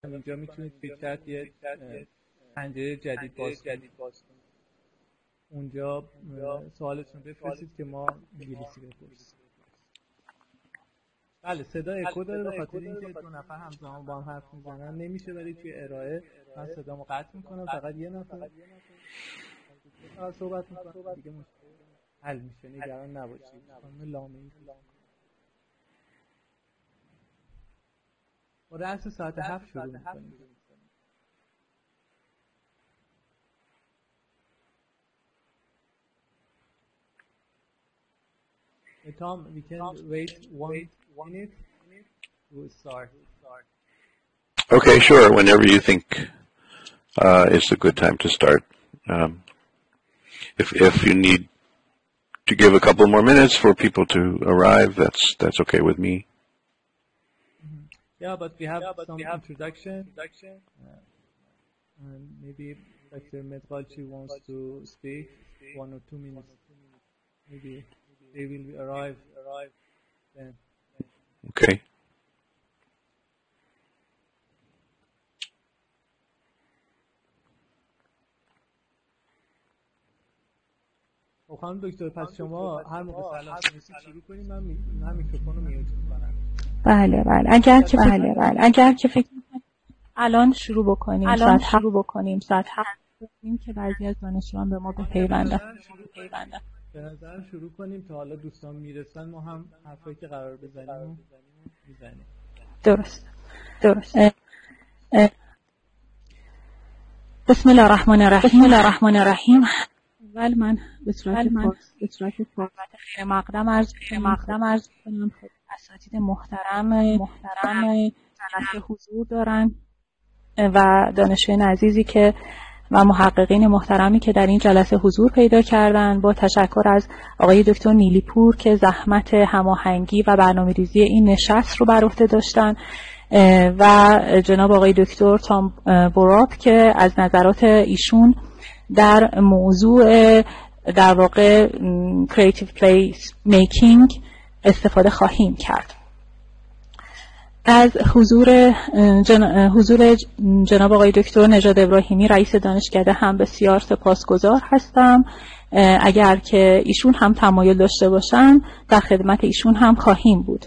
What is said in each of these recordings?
اینجا میتونید فکرت یه پنجره جدید باز کنید. اونجا سوالتون بفرستید که ما انگلیسی بپرسیم. بله صدا اکو داره به خاطر اینکه دو نفر همزمان با هم حرف میزنن نمیشه، ولی توی ارائه من صدامو قطع میکنم، فقط یه نفر صحبت میکنه دیگه مشکل حل میشه، نگران نباشید. خانم لامه‌ای ما درس ساعت 7 شروع میکنیم. Tom, we can wait one minute. We'll start. Okay, sure. Whenever you think it's a good time to start. If you need to give a couple more minutes for people to arrive, that's okay with me. Yeah, but we have some introduction. And maybe Dr. Medvalchi wants to speak 1 or 2 minutes. Maybe they will arrive then. Okay. خانم دکتر پس شما هر موقع سلام کنید شروع کنید، من میکروفون رو میوت میکنم. بله اگر که فکر میکنید الان شروع بکنیم ساعت 7 که بعضی از دانشجویان به ما بپیوندن. به نظر شروع کنیم تا حالا دوستان میرسن ما هم حرفایی که قرار بزنیم میزنیم. درست. بسم الله الرحمن الرحیم. اول من به صورت خیر مقدم عرض کنم اساتید محترم جلسه حضور دارن و دانشجویان عزیزی که و محققین محترمی که در این جلسه حضور پیدا کردن. با تشکر از آقای دکتر نیلیپور که زحمت هماهنگی و برنامه‌ریزی این نشست رو بر عهده داشتن و جناب آقای دکتر تام بوراپ که از نظرات ایشون در موضوع در واقع creative placemaking استفاده خواهیم کرد. از حضور جناب آقای دکتر نژاد ابراهیمی رئیس دانشکده هم بسیار سپاسگزار هستم. اگر که ایشون هم تمایل داشته باشن در خدمت ایشون هم خواهیم بود.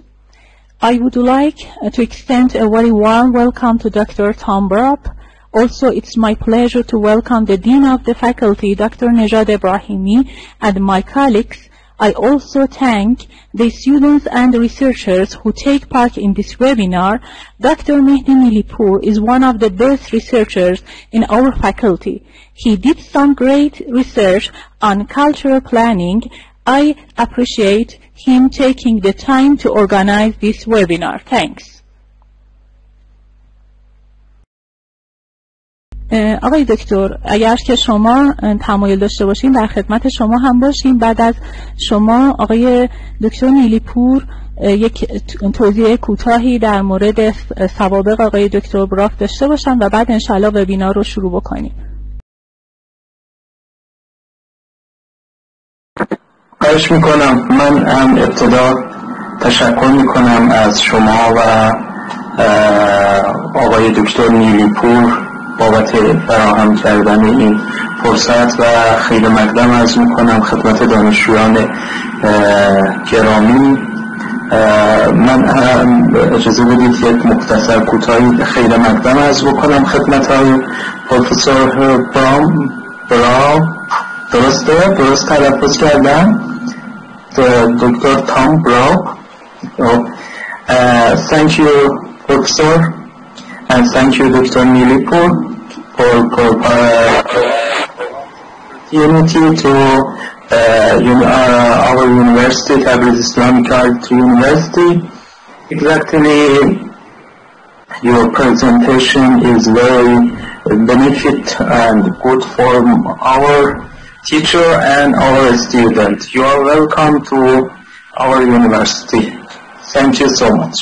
I would like to extend a very warm welcome to Dr. Tom Borrup. Also, it's my pleasure to welcome the Dean of the Faculty, Dr. Nijad Ebrahimi, and my colleagues. I also thank the students and researchers who take part in this webinar. Dr. Mehdi Nilipur is one of the best researchers in our faculty. He did some great research on cultural planning. I appreciate him taking the time to organize this webinar. Thanks. آقای دکتر اگر که شما تمایل داشته باشین در خدمت شما هم باشیم. بعد از شما آقای دکتر نیلیپور یک توضیح کوتاهی در مورد سوابق آقای دکتر براف داشته باشن و بعد انشاءالله وبینار رو شروع بکنیم. خواهش میکنم. من هم ابتدا تشکر میکنم از شما و آقای دکتر نیلیپور بابت فراهم کردن این فرصت و خیلی مقدم عرض میکنم خدمت دانشجویان گرامی. من اجازه بدید یک مختصر کوتاهی خیلی مقدم عرض بکنم خدمت های پروفسور براپ. درست تلفظ کردم؟ دکتر تام براپ. Thank you, Professor, and thank you, Dr. Nilipur, for opportunity to our university, Tabriz Islamic Art University. Exactly, your presentation is very benefit and good for our teacher and our student. You are welcome to our university. Thank you so much.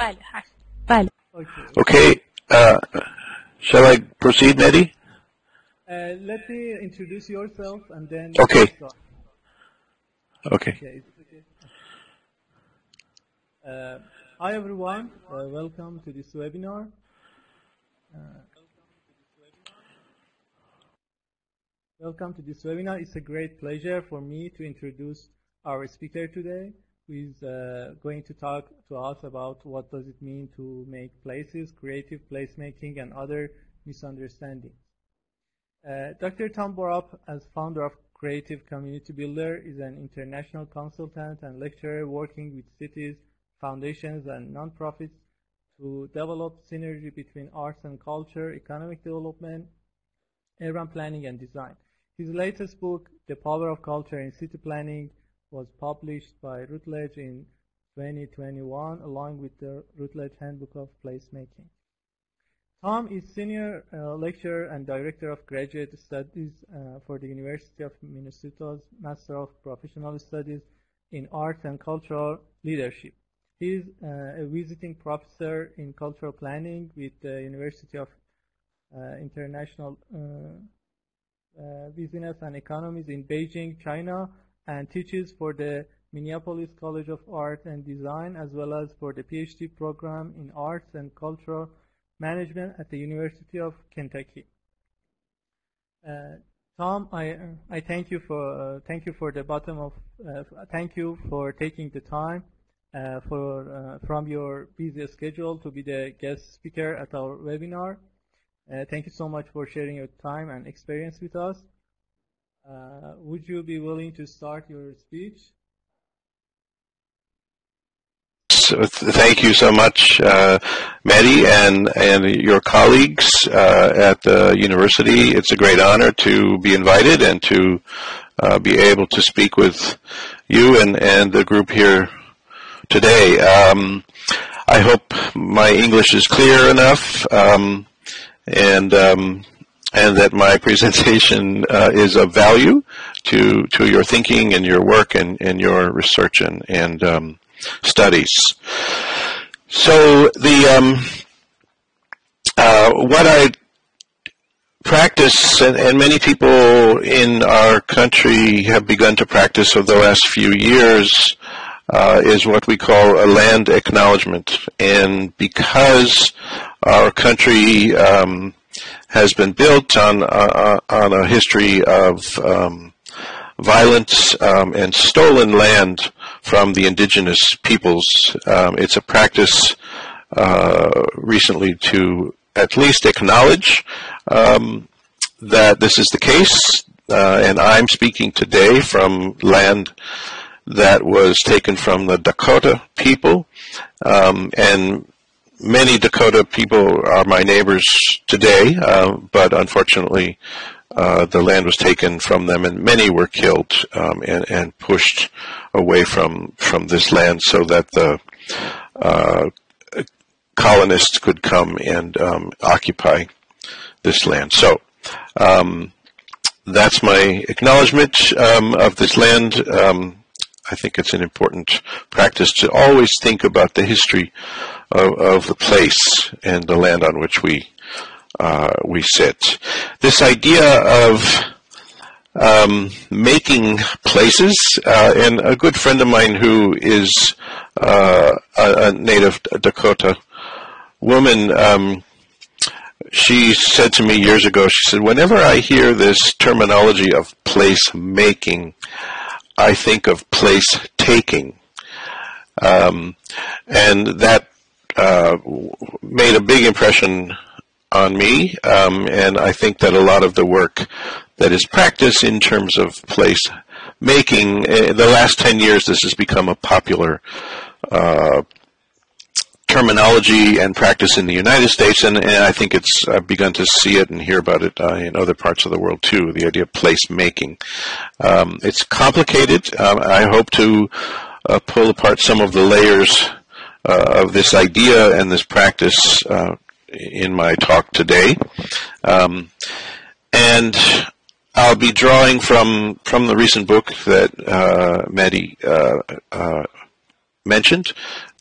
بله هست. بله. Okay. Shall I proceed, Mehdi? Let me introduce yourself and then. Okay. Okay. Hi everyone. Welcome to this webinar. Welcome to this webinar. It's a great pleasure for me to introduce our speaker today, who is going to talk to us about what does it mean to make places, creative placemaking, and other misunderstandings. Dr. Tom Borrup, as founder of Creative Community Builder, is an international consultant and lecturer working with cities, foundations, and nonprofits to develop synergy between arts and culture, economic development, urban planning, and design. His latest book, The Power of Culture in City Planning, was published by Routledge in 2021, along with the Routledge Handbook of Placemaking. Tom is Senior Lecturer and Director of Graduate Studies for the University of Minnesota's Master of Professional Studies in Arts and Cultural Leadership. He is a visiting professor in cultural planning with the University of International Business and Economics in Beijing, China, and teaches for the Minneapolis College of Art and Design, as well as for the PhD program in Arts and Cultural Management at the University of Kentucky. Tom, I thank you for the bottom of thank you for taking the time from your busy schedule to be the guest speaker at our webinar. Thank you so much for sharing your time and experience with us. Would you be willing to start your speech? Thank you so much, Mehdi, and your colleagues at the university. It's a great honor to be invited and to be able to speak with you and the group here today. I hope my English is clear enough, and that my presentation is of value to your thinking and your work and your research and studies. So what I practice, and many people in our country have begun to practice over the last few years, is what we call a land acknowledgement. And because our country has been built on a history of violence and stolen land from the indigenous peoples, it's a practice recently to at least acknowledge that this is the case. And I'm speaking today from land that was taken from the Dakota people, and many Dakota people are my neighbors today, but unfortunately the land was taken from them, and many were killed and pushed away from this land so that the colonists could come and occupy this land. So that's my acknowledgement of this land. I think it's an important practice to always think about the history of the place and the land on which we sit. This idea of making places, and a good friend of mine who is a native Dakota woman, she said to me years ago, she said, whenever I hear this terminology of place making, I think of place taking. And that made a big impression on me, and I think that a lot of the work that is practiced in terms of place making, the last 10 years this has become a popular terminology and practice in the United States, and I think I've begun to see it and hear about it in other parts of the world too, the idea of place making. It's complicated. I hope to pull apart some of the layers of this idea and this practice in my talk today. And I'll be drawing from the recent book that Mehdi mentioned,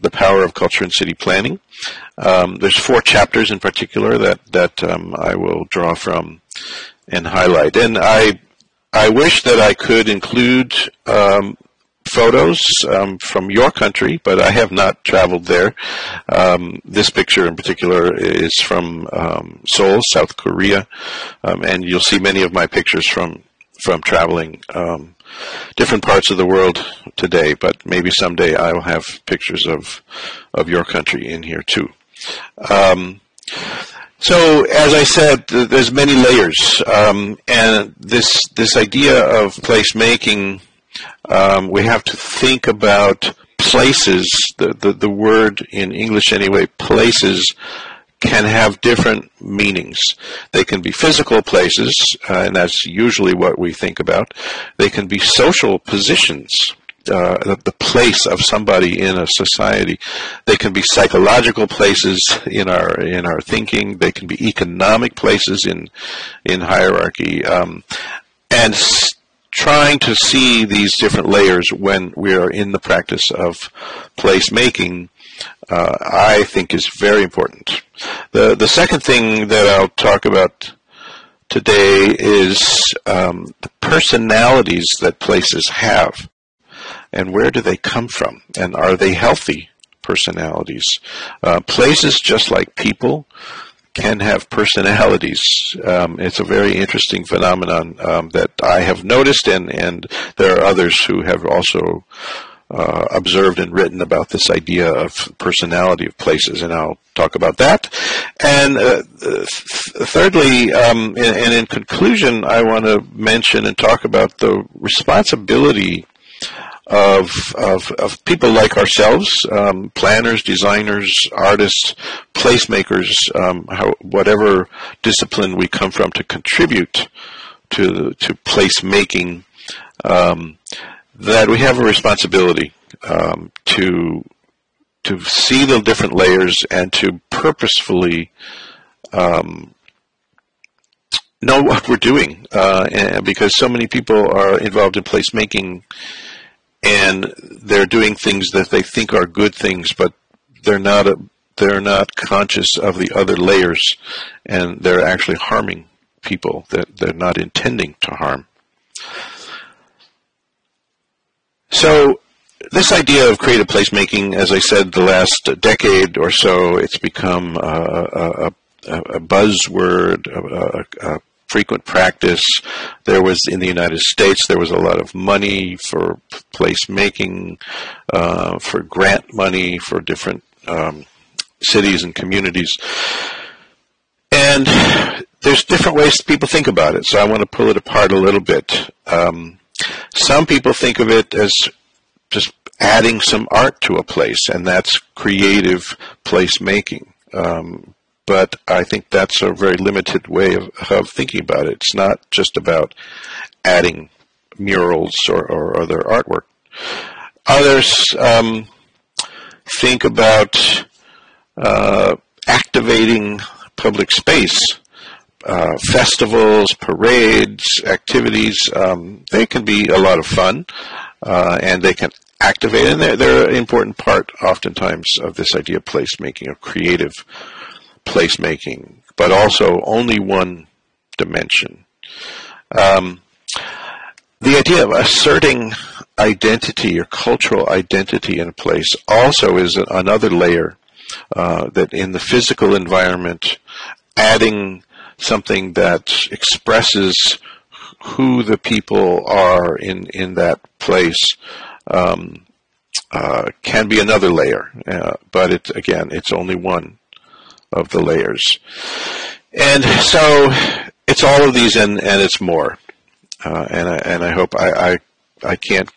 The Power of Culture and City Planning. There's 4 chapters in particular that I will draw from and highlight. And I wish that I could include photos from your country, but I have not traveled there. This picture in particular is from Seoul, South Korea, and you'll see many of my pictures from traveling different parts of the world today, but maybe someday I will have pictures of your country in here too. So, as I said, there's many layers, and this idea of placemaking, we have to think about places. The word in English anyway, places, can have different meanings. They can be physical places, and that's usually what we think about. They can be social positions, the place of somebody in a society. They can be psychological places in our thinking. They can be economic places in hierarchy, and trying to see these different layers when we are in the practice of placemaking, I think is very important. The second thing that I'll talk about today is the personalities that places have, and where do they come from, and are they healthy personalities? Places, just like people, can have personalities. It's a very interesting phenomenon that I have noticed, and there are others who have also observed and written about this idea of personality of places, and I'll talk about that. And thirdly, and in conclusion, I want to mention and talk about the responsibility of people like ourselves, planners, designers, artists, placemakers, whatever discipline we come from, to contribute to placemaking, that we have a responsibility to see the different layers and to purposefully know what we're doing, because so many people are involved in placemaking, and they're doing things that they think are good things, but they're not conscious of the other layers, and they're actually harming people that they're not intending to harm. So this idea of creative placemaking, as I said, the last decade or so, it's become a buzzword, a frequent practice. There was, in the United States, there was a lot of money for placemaking, for grant money for different cities and communities. And there's different ways people think about it, so I want to pull it apart a little bit. Some people think of it as just adding some art to a place, and that's creative placemaking. But I think that's a very limited way of thinking about it. It's not just about adding murals or other artwork. Others think about activating public space. Festivals, parades, activities, they can be a lot of fun, and they can activate, and they're an important part oftentimes of this idea of placemaking, of creative placemaking, but also only one dimension. The idea of asserting identity or cultural identity in a place also is another layer, that in the physical environment, adding something that expresses who the people are in that place can be another layer, but it's only one of the layers. And so it's all of these, and it's more. And I hope I can't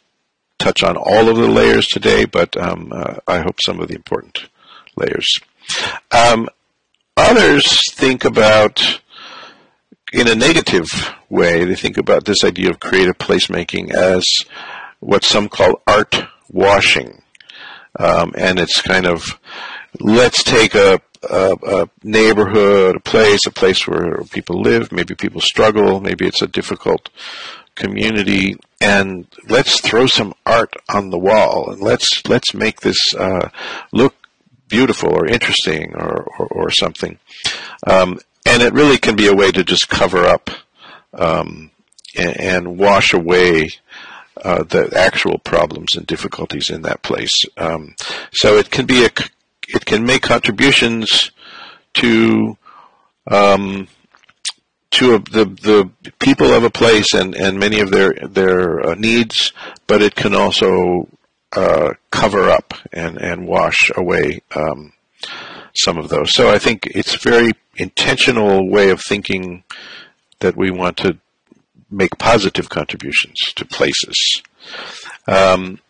touch on all of the layers today, but I hope some of the important layers. Others think about, in a negative way, they think about this idea of creative placemaking as what some call art washing. And it's kind of, let's take a neighborhood, a place where people live, maybe people struggle, maybe it's a difficult community, and let's throw some art on the wall, and let's make this look beautiful or interesting or something. And it really can be a way to just cover up and wash away the actual problems and difficulties in that place. So it can be it can make contributions to the people of a place and many of their needs, but it can also cover up and wash away some of those. So I think it's a very intentional way of thinking that we want to make positive contributions to places. And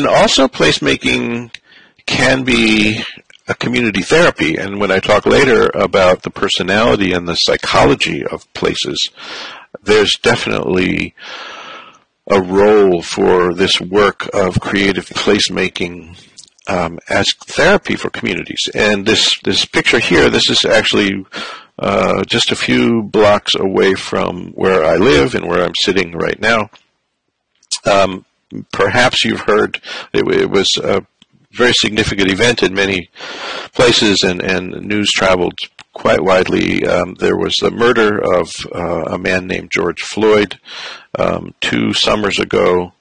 also placemaking can be a community therapy, and when I talk later about the personality and the psychology of places, there's definitely a role for this work of creative placemaking as therapy for communities. And this picture here, this is actually just a few blocks away from where I live and where I'm sitting right now. Perhaps you've heard it was a very significant event in many places, and news traveled quite widely. There was the murder of a man named George Floyd 2 summers ago,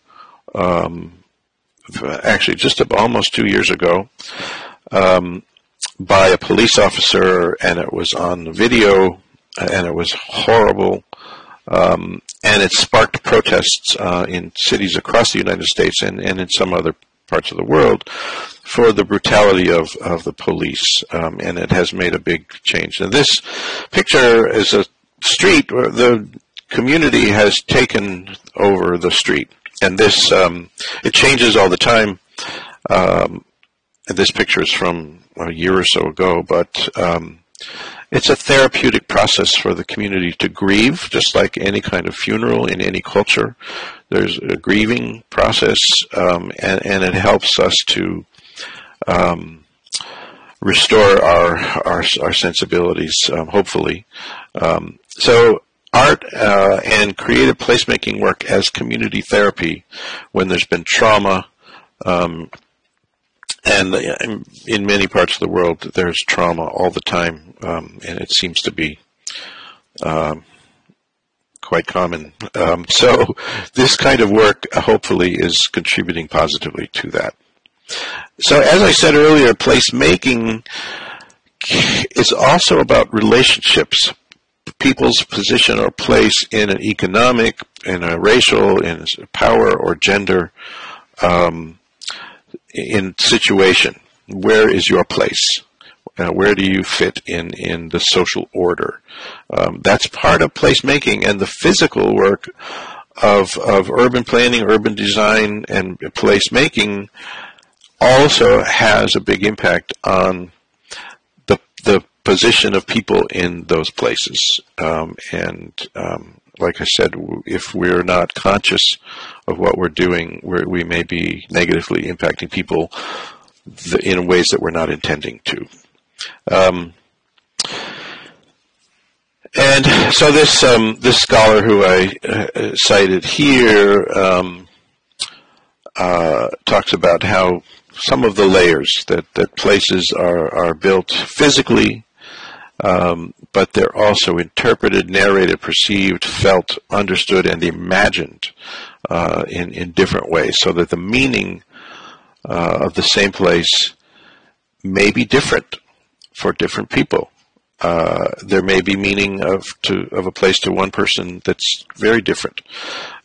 actually just almost 2 years ago, by a police officer, and it was on video, and it was horrible. And it sparked protests in cities across the United States and in some other parts of the world for the brutality of the police, and it has made a big change. Now, this picture is a street where the community has taken over the street, and this it changes all the time. This picture is from a year or so ago, but it's a therapeutic process for the community to grieve, just like any kind of funeral in any culture. There's a grieving process, and it helps us to restore our sensibilities, hopefully. So art and creative placemaking work as community therapy when there's been trauma, and in many parts of the world, there's trauma all the time, and it seems to be quite common. So this kind of work, hopefully, is contributing positively to that. So as I said earlier, placemaking is also about relationships, people's position or place in an economic, in a racial, in a power or gender in situation. Where is your place? Where do you fit in the social order? That's part of placemaking, and the physical work of urban planning, urban design, and placemaking also has a big impact on the position of people in those places. Like I said, if we're not conscious of what we're doing, we may be negatively impacting people in ways that we're not intending to. And so this scholar who I cited here talks about how some of the layers that places are built physically, but they're also interpreted, narrated, perceived, felt, understood, and imagined in different ways, so that the meaning of the same place may be different for different people. There may be meaning of a place to one person that's very different.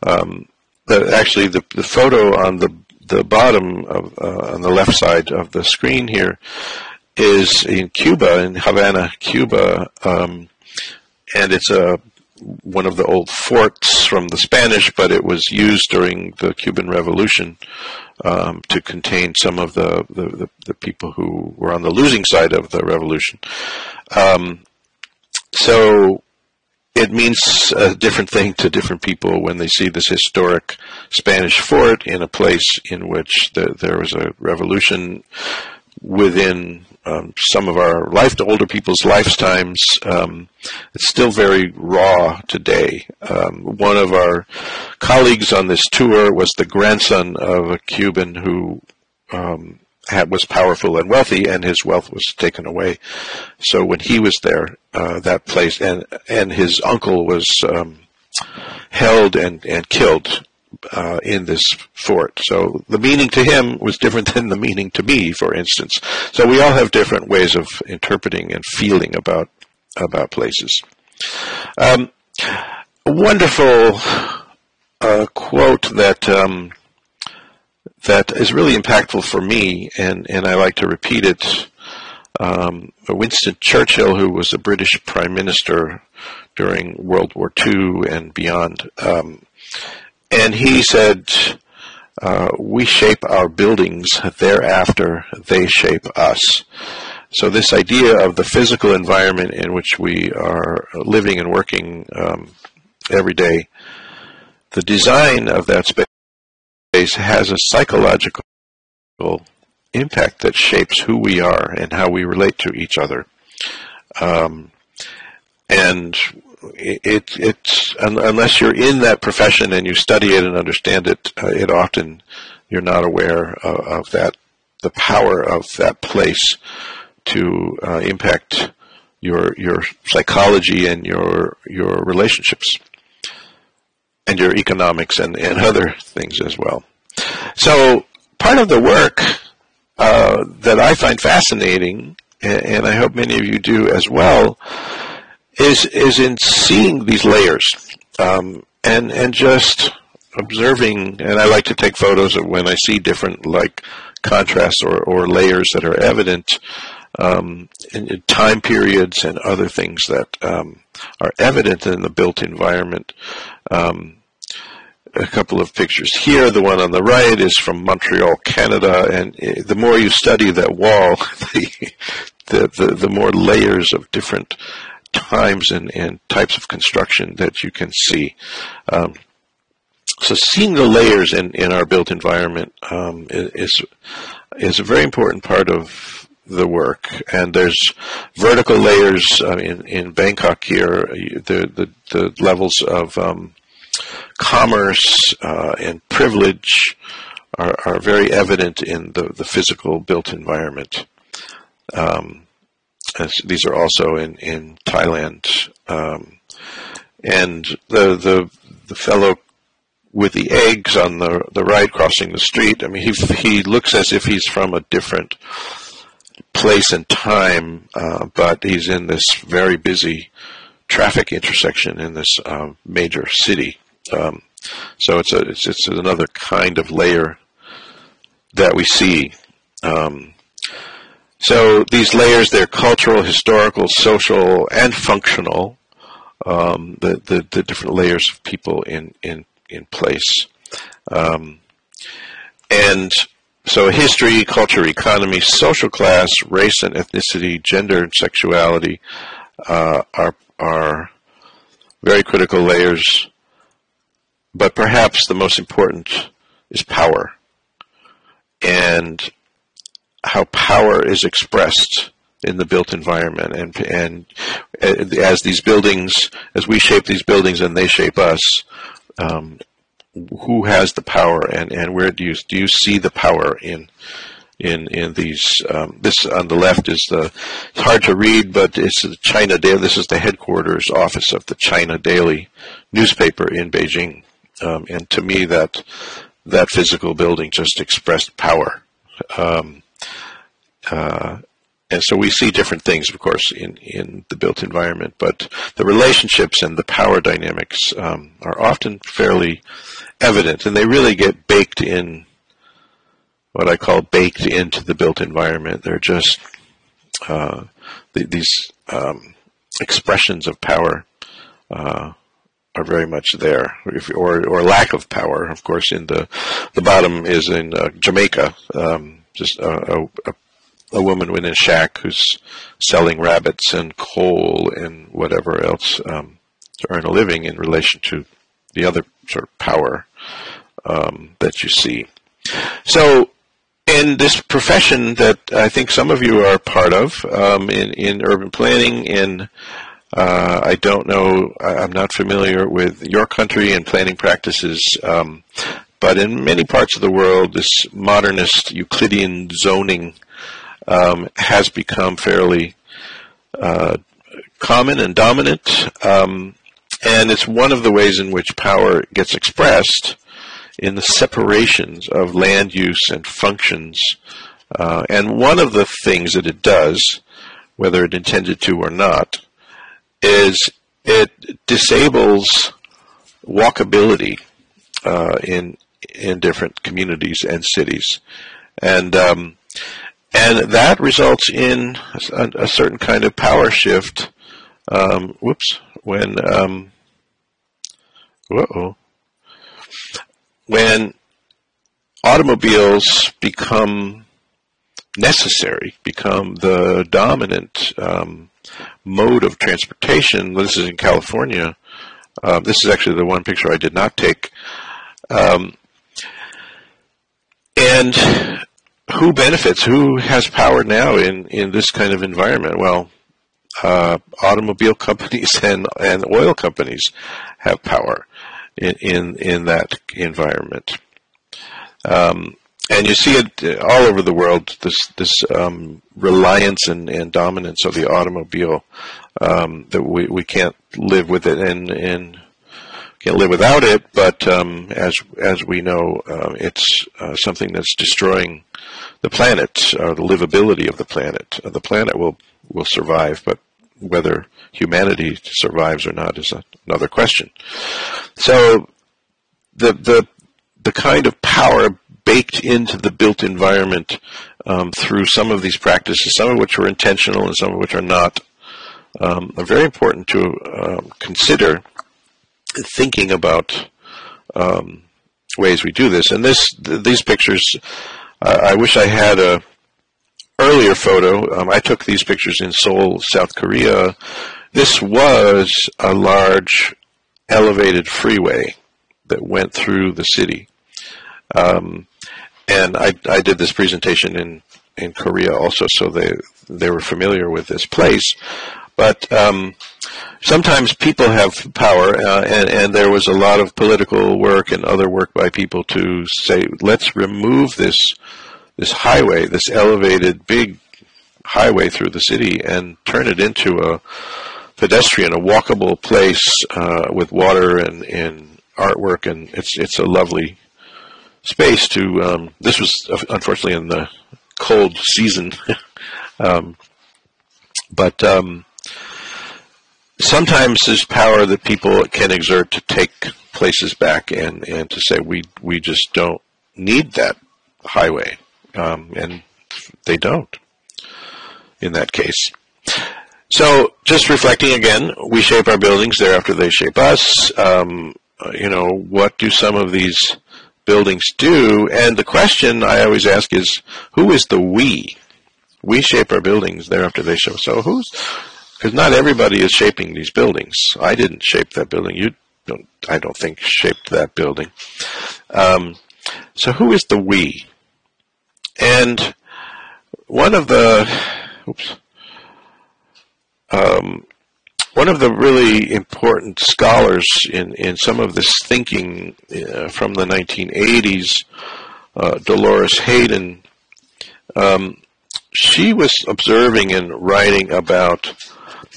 Actually, the photo on the bottom on the left side of the screen here is in Cuba, in Havana, Cuba, and it's one of the old forts from the Spanish, but it was used during the Cuban Revolution to contain some of the people who were on the losing side of the revolution. So it means a different thing to different people when they see this historic Spanish fort in a place in which there was a revolution. within some of our older people's lifetimes. It's still very raw today. One of our colleagues on this tour was the grandson of a Cuban who was powerful and wealthy, and his wealth was taken away. So when he was there, that place, and his uncle was held and killed in this fort. So the meaning to him was different than the meaning to me, for instance. So we all have different ways of interpreting and feeling about places. A wonderful quote that is really impactful for me, and I like to repeat it. Winston Churchill, who was a British Prime Minister during World War II and beyond, and he said, we shape our buildings, thereafter they shape us. So this idea of the physical environment in which we are living and working every day, the design of that space has a psychological impact that shapes who we are and how we relate to each other. And it's unless you're in that profession and you study it and understand it, you're not aware of that, the power of that place to impact your psychology and your relationships and your economics and other things as well. So part of the work that I find fascinating, and I hope many of you do as well, is in seeing these layers and just observing. And I like to take photos of when I see different contrasts or layers that are evident in time periods and other things that are evident in the built environment. A couple of pictures here. The one on the right is from Montreal, Canada, and the more you study that wall, the more layers of different times and types of construction that you can see. So seeing the layers in our built environment is a very important part of the work. And there's vertical layers in Bangkok here. The levels of commerce and privilege are very evident in the physical built environment. These are also in Thailand, and the fellow with the eggs on the right crossing the street. I mean, he looks as if he's from a different place and time, but he's in this very busy traffic intersection in this major city. So it's another kind of layer that we see. So these layers, they're cultural, historical, social, and functional. The different layers of people in place. And so history, culture, economy, social class, race and ethnicity, gender and sexuality are very critical layers. But perhaps the most important is power, and how power is expressed in the built environment, and as we shape these buildings and they shape us, who has the power, and where do you see the power in these? This on the left is it's hard to read, but it's the China Daily. This is the headquarters office of the China Daily newspaper in Beijing, and to me that physical building just expressed power. And so we see different things, of course, in the built environment, but the relationships and the power dynamics are often fairly evident, and they really get baked in, what I call baked into the built environment. They're just these expressions of power are very much there, or lack of power. Of course, in the bottom is in Jamaica, just a woman in a shack who's selling rabbits and coal and whatever else to earn a living in relation to the other sort of power that you see. So in this profession that I think some of you are part of, in urban planning, I don't know, I'm not familiar with your country and planning practices, but in many parts of the world, this modernist Euclidean zoning has become fairly common and dominant, and it's one of the ways in which power gets expressed in the separations of land use and functions. And one of the things that it does, whether it intended to or not, is it disables walkability in different communities and cities, and that results in a certain kind of power shift. When automobiles become necessary, become the dominant mode of transportation. This is in California. This is actually the one picture I did not take. And who benefits? Who has power now in this kind of environment? Well, automobile companies and oil companies have power in that environment. And you see it all over the world, this reliance and dominance of the automobile, that we can't live with it and can't live without it, but as we know, it's something that's destroying the planet, or the livability of the planet. The planet will survive, but whether humanity survives or not is another question. So the kind of power baked into the built environment through some of these practices, some of which are intentional and some of which are not, are very important to consider thinking about ways we do this. And these pictures, I wish I had a earlier photo. I took these pictures in Seoul, South Korea. This was a large elevated freeway that went through the city. And I did this presentation in Korea also, so they were familiar with this place. But sometimes people have power, and there was a lot of political work and other work by people to say, let's remove this highway, this elevated big highway through the city, and turn it into a pedestrian, a walkable place with water and artwork, and it's a lovely space to. This was unfortunately in the cold season, but sometimes there's power that people can exert to take places back and to say we just don't need that highway, and they don't in that case. So just reflecting again, we shape our buildings, thereafter they shape us. What do some of these buildings do? And the question I always ask is, who is the we? We shape our buildings, thereafter they shape. So because not everybody is shaping these buildings. I didn't shape that building. I don't think, shaped that building. So who is the we? And one of the really important scholars in some of this thinking from the 1980s, Dolores Hayden, she was observing and writing about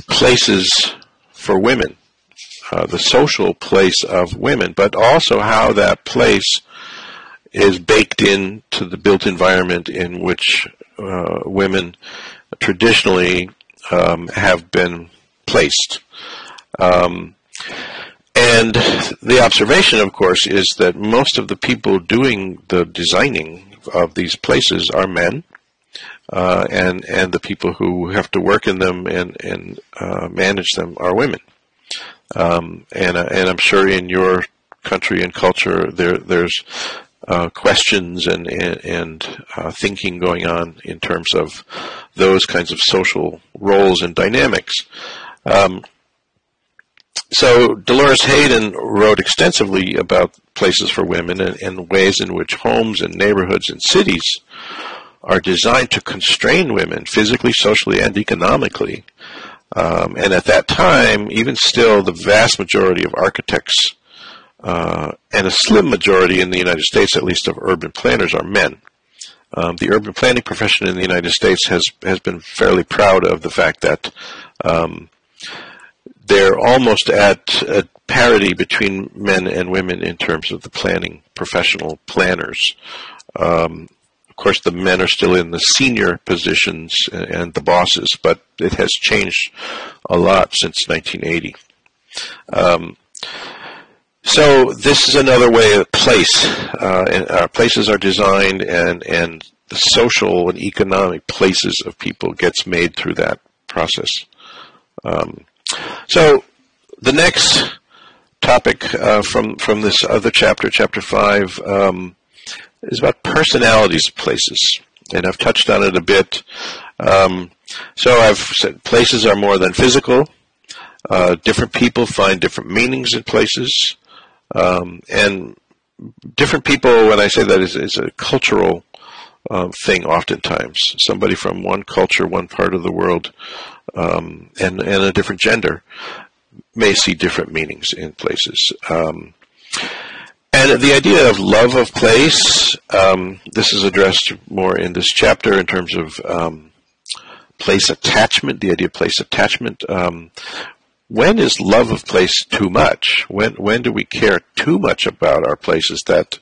places for women, the social place of women, but also how that place is baked into the built environment in which women traditionally have been placed. And the observation, of course, is that most of the people doing the designing of these places are men, and the people who have to work in them and manage them are women. And I'm sure in your country and culture there's questions and thinking going on in terms of those kinds of social roles and dynamics. So Dolores Hayden wrote extensively about places for women and ways in which homes and neighborhoods and cities are designed to constrain women physically, socially, and economically. And at that time, even still, the vast majority of architects and a slim majority in the United States, at least, of urban planners are men. The urban planning profession in the United States has been fairly proud of the fact that they're almost at a parity between men and women in terms of the planning professional planners. Of course, the men are still in the senior positions and the bosses, but it has changed a lot since 1980. So this is another way of place. Places are designed, and the social and economic places of people gets made through that process. So the next topic from this other chapter, chapter 5, is about personalities of places, and I've touched on it a bit. So I've said places are more than physical. Different people find different meanings in places, and different people, when I say that, is a cultural thing oftentimes. Somebody from one culture, one part of the world, and a different gender may see different meanings in places. And the idea of love of place, this is addressed more in this chapter in terms of place attachment, the idea of place attachment. When is love of place too much? When do we care too much about our places that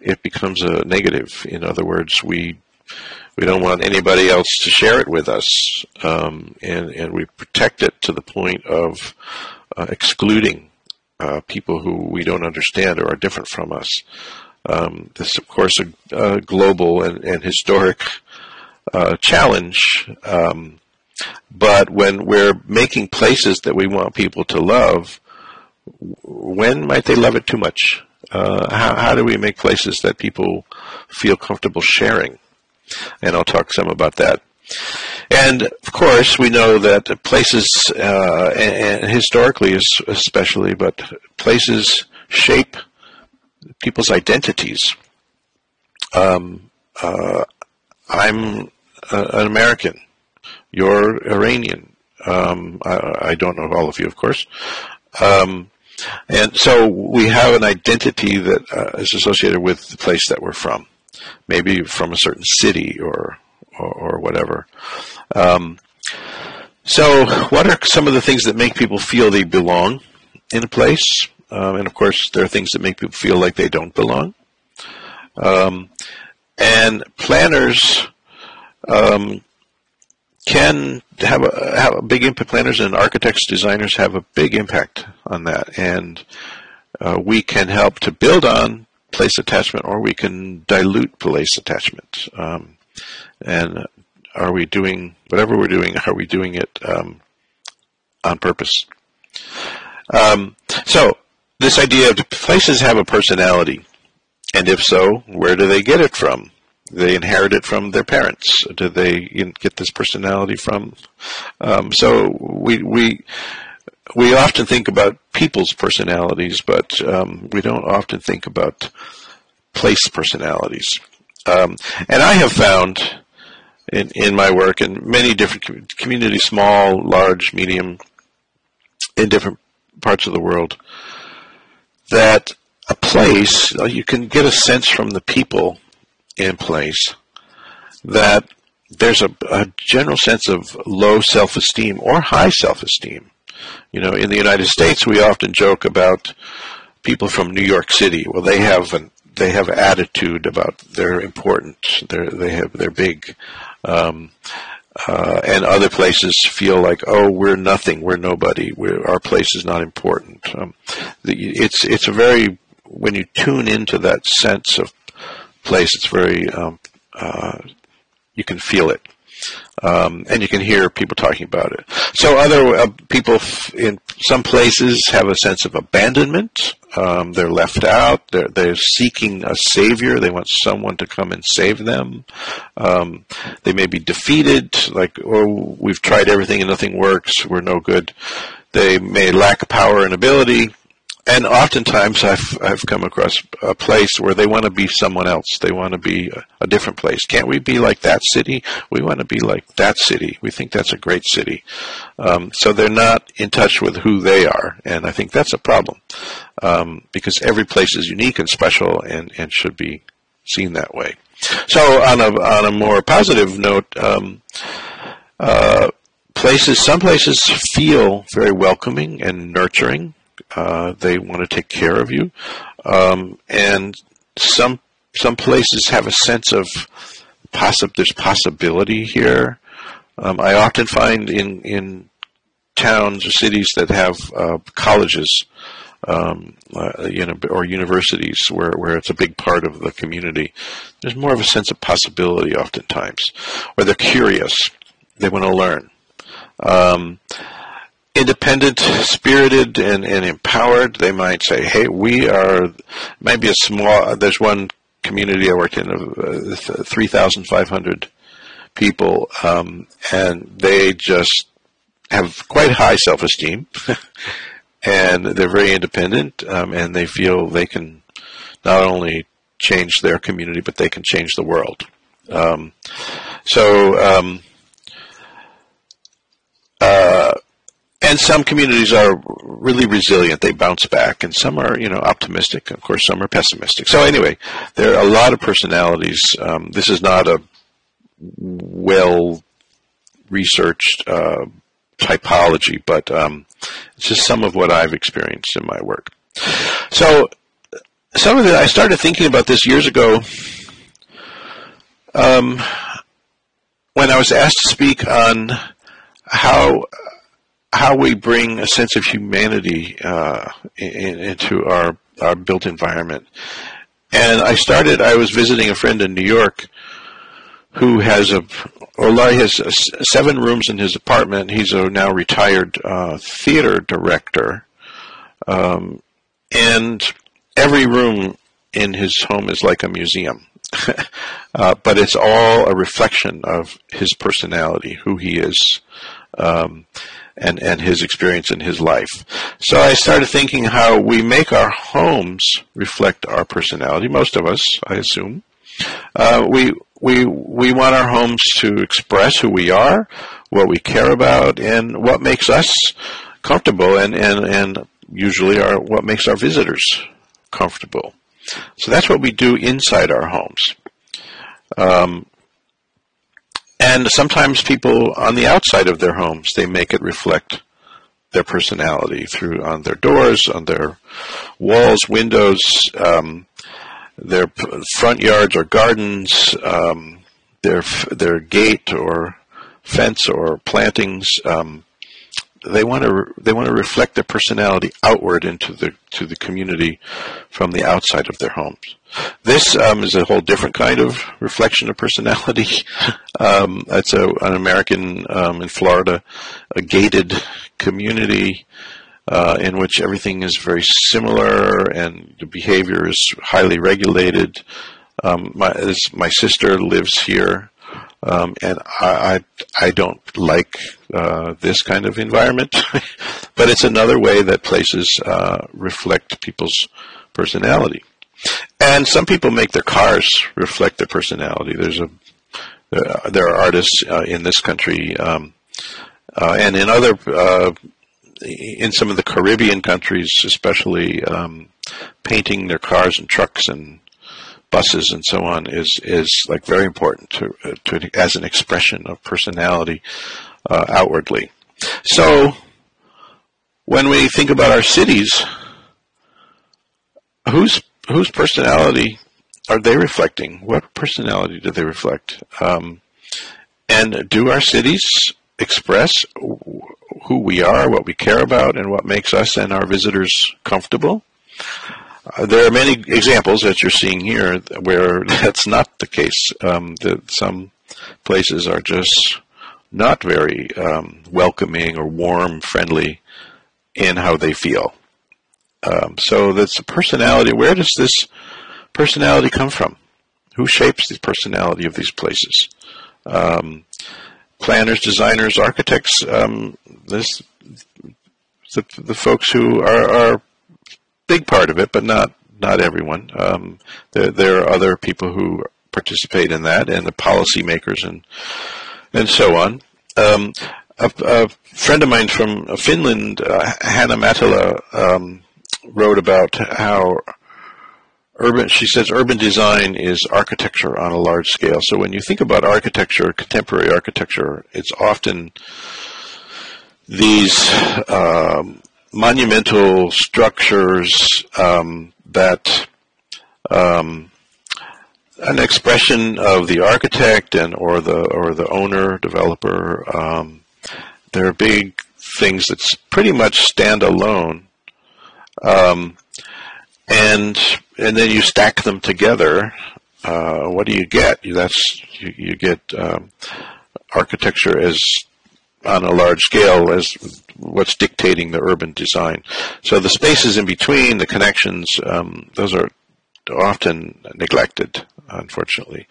it becomes a negative? In other words, we don't want anybody else to share it with us, and we protect it to the point of excluding people who we don't understand or are different from us. This is, of course, a global and historic challenge. But when we're making places that we want people to love, when might they love it too much? How do we make places that people feel comfortable sharing? And I'll talk some about that. And, of course, we know that places, and historically especially, but places shape people's identities. I'm an American. You're Iranian. I don't know all of you, of course. And so we have an identity that is associated with the place that we're from, maybe from a certain city or whatever. So what are some of the things that make people feel they belong in a place? And, of course, there are things that make people feel like they don't belong. And planners can have a big impact. Planners and architects, designers have a big impact on that. And we can help to build on place attachment, or we can dilute place attachment. And are we doing, whatever we're doing, are we doing it on purpose? So this idea of places have a personality, and if so, where do they get it from? Do they inherit it from their parents? Do they get this personality from? So we often think about people's personalities, but we don't often think about place personalities. And I have found in my work in many different communities, small, large, medium, in different parts of the world, that a place, you can get a sense from the people in place that there's a general sense of low self-esteem or high self-esteem. You know, in the United States, we often joke about people from New York City. Well, they have attitude about they're important, they're big, and other places feel like, oh, we're nothing, we're nobody, our place is not important. It's a very, when you tune into that sense of place, it's very, you can feel it. And you can hear people talking about it. So other people in some places have a sense of abandonment. They're left out. They're seeking a savior. They want someone to come and save them. They may be defeated, like, oh, we've tried everything and nothing works. We're no good. They may lack power and ability. And oftentimes I've come across a place where they want to be someone else. They want to be a different place. Can't we be like that city? We want to be like that city. We think that's a great city. So they're not in touch with who they are. And I think that's a problem, because every place is unique and special and should be seen that way. So on a more positive note, some places feel very welcoming and nurturing. They want to take care of you, and some places have a sense of there's possibility here. I often find in towns or cities that have colleges, or universities where it's a big part of the community, there's more of a sense of possibility oftentimes, or they're curious, they want to learn. Independent, spirited, and empowered, they might say, hey, maybe there's one community I worked in, 3,500 people, and they just have quite high self-esteem, and they're very independent, and they feel they can not only change their community, but they can change the world. And some communities are really resilient. They bounce back, and some are, optimistic. Of course, some are pessimistic. So anyway, there are a lot of personalities. This is not a well-researched typology, but it's just some of what I've experienced in my work. So I started thinking about this years ago when I was asked to speak on how we bring a sense of humanity into our built environment. And I was visiting a friend in New York who has 7 rooms in his apartment. He's a now retired theater director. And every room in his home is like a museum. But it's all a reflection of his personality, who he is, and his experience in his life. So I started thinking how we make our homes reflect our personality. Most of us, I assume. We want our homes to express who we are, what we care about, and what makes us comfortable, and usually what makes our visitors comfortable. So that's what we do inside our homes. And sometimes people on the outside of their homes, they make it reflect their personality on their doors, on their walls, windows, their front yards or gardens, their gate or fence or plantings. They want to reflect their personality outward into the community from the outside of their homes. This is a whole different kind of reflection of personality. It's an American in Florida, a gated community in which everything is very similar and the behavior is highly regulated. My sister lives here, and I don't like this kind of environment, but it's another way that places reflect people's personality. And some people make their cars reflect their personality. There are artists in this country and in other in some of the Caribbean countries, especially, painting their cars and trucks and buses and so on is like very important to as an expression of personality outwardly. So when we think about our cities, whose personality are they reflecting? What personality do they reflect? And do our cities express who we are, what we care about, and what makes us and our visitors comfortable? There are many examples that you're seeing here where that's not the case. Some places are just not very welcoming or warm, friendly in how they feel. So that's a personality. Where does this personality come from? Who shapes the personality of these places? Planners, designers, architects. the folks who are a big part of it, but not everyone. There are other people who participate in that, and the policymakers and so on. A friend of mine from Finland, Hanna Matila, wrote about how she says urban design is architecture on a large scale. So when you think about architecture, contemporary architecture, it's often these monumental structures that an expression of the architect or the owner, developer. They're big things that pretty much stand alone, and then you stack them together. What do you get? You get architecture as on a large scale as what's dictating the urban design. So the spaces in between, the connections, those are often neglected, unfortunately.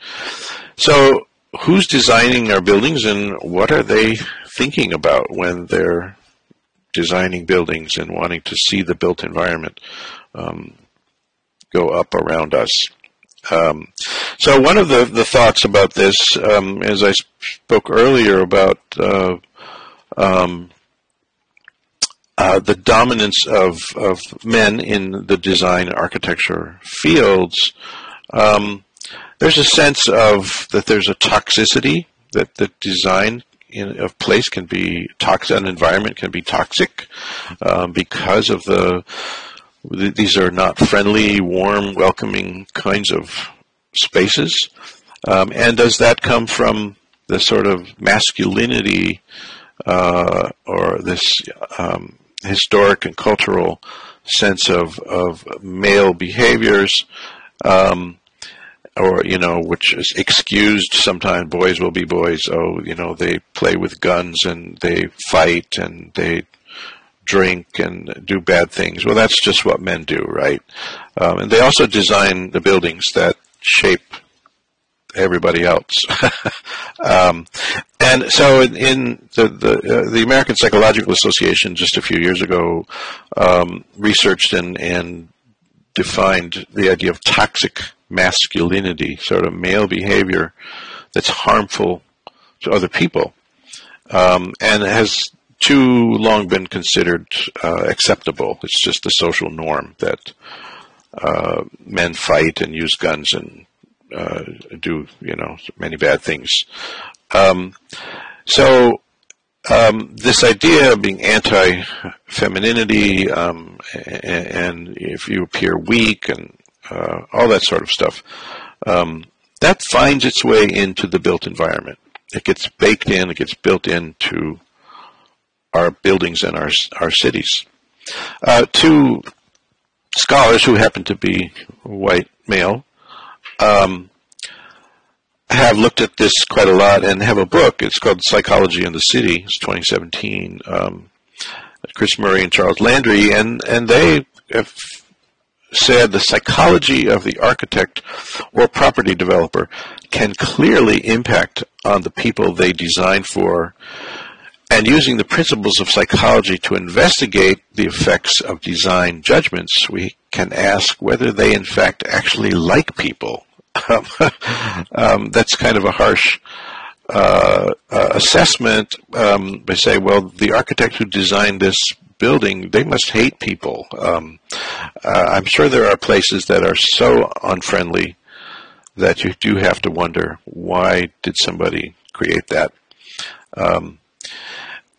So who's designing our buildings, and what are they thinking about when they're designing buildings and wanting to see the built environment go up around us? So one of the thoughts about this, as I spoke earlier about the dominance of men in the design architecture fields, there's a sense of that there's a toxicity, that the design of place can be toxic, an environment can be toxic because of these are not friendly, warm, welcoming kinds of spaces. And does that come from the sort of masculinity or this historic and cultural sense of male behaviors, or, which is excused sometimes? Boys will be boys. Oh, they play with guns and they fight and they drink and do bad things. Well, that's just what men do, right? And they also design the buildings that shape everybody else. And so in the American Psychological Association just a few years ago researched and defined the idea of toxic masculinity, sort of male behavior that's harmful to other people, and has too long been considered acceptable. It's just a social norm that men fight and use guns and do many bad things. So this idea of being anti-femininity and if you appear weak and all that sort of stuff, that finds its way into the built environment. It gets baked in, it gets built into our buildings and our cities. Two scholars who happen to be white male have looked at this quite a lot and have a book. It's called Psychology in the City. It's 2017. Chris Murray and Charles Landry, and they have said the psychology of the architect or property developer can clearly impact on the people they design for, and using the principles of psychology to investigate the effects of design judgments, we can ask whether they in fact actually like people. That's kind of a harsh assessment. They say, well, the architect who designed this building, they must hate people. I'm sure there are places that are so unfriendly that you do have to wonder, why did somebody create that?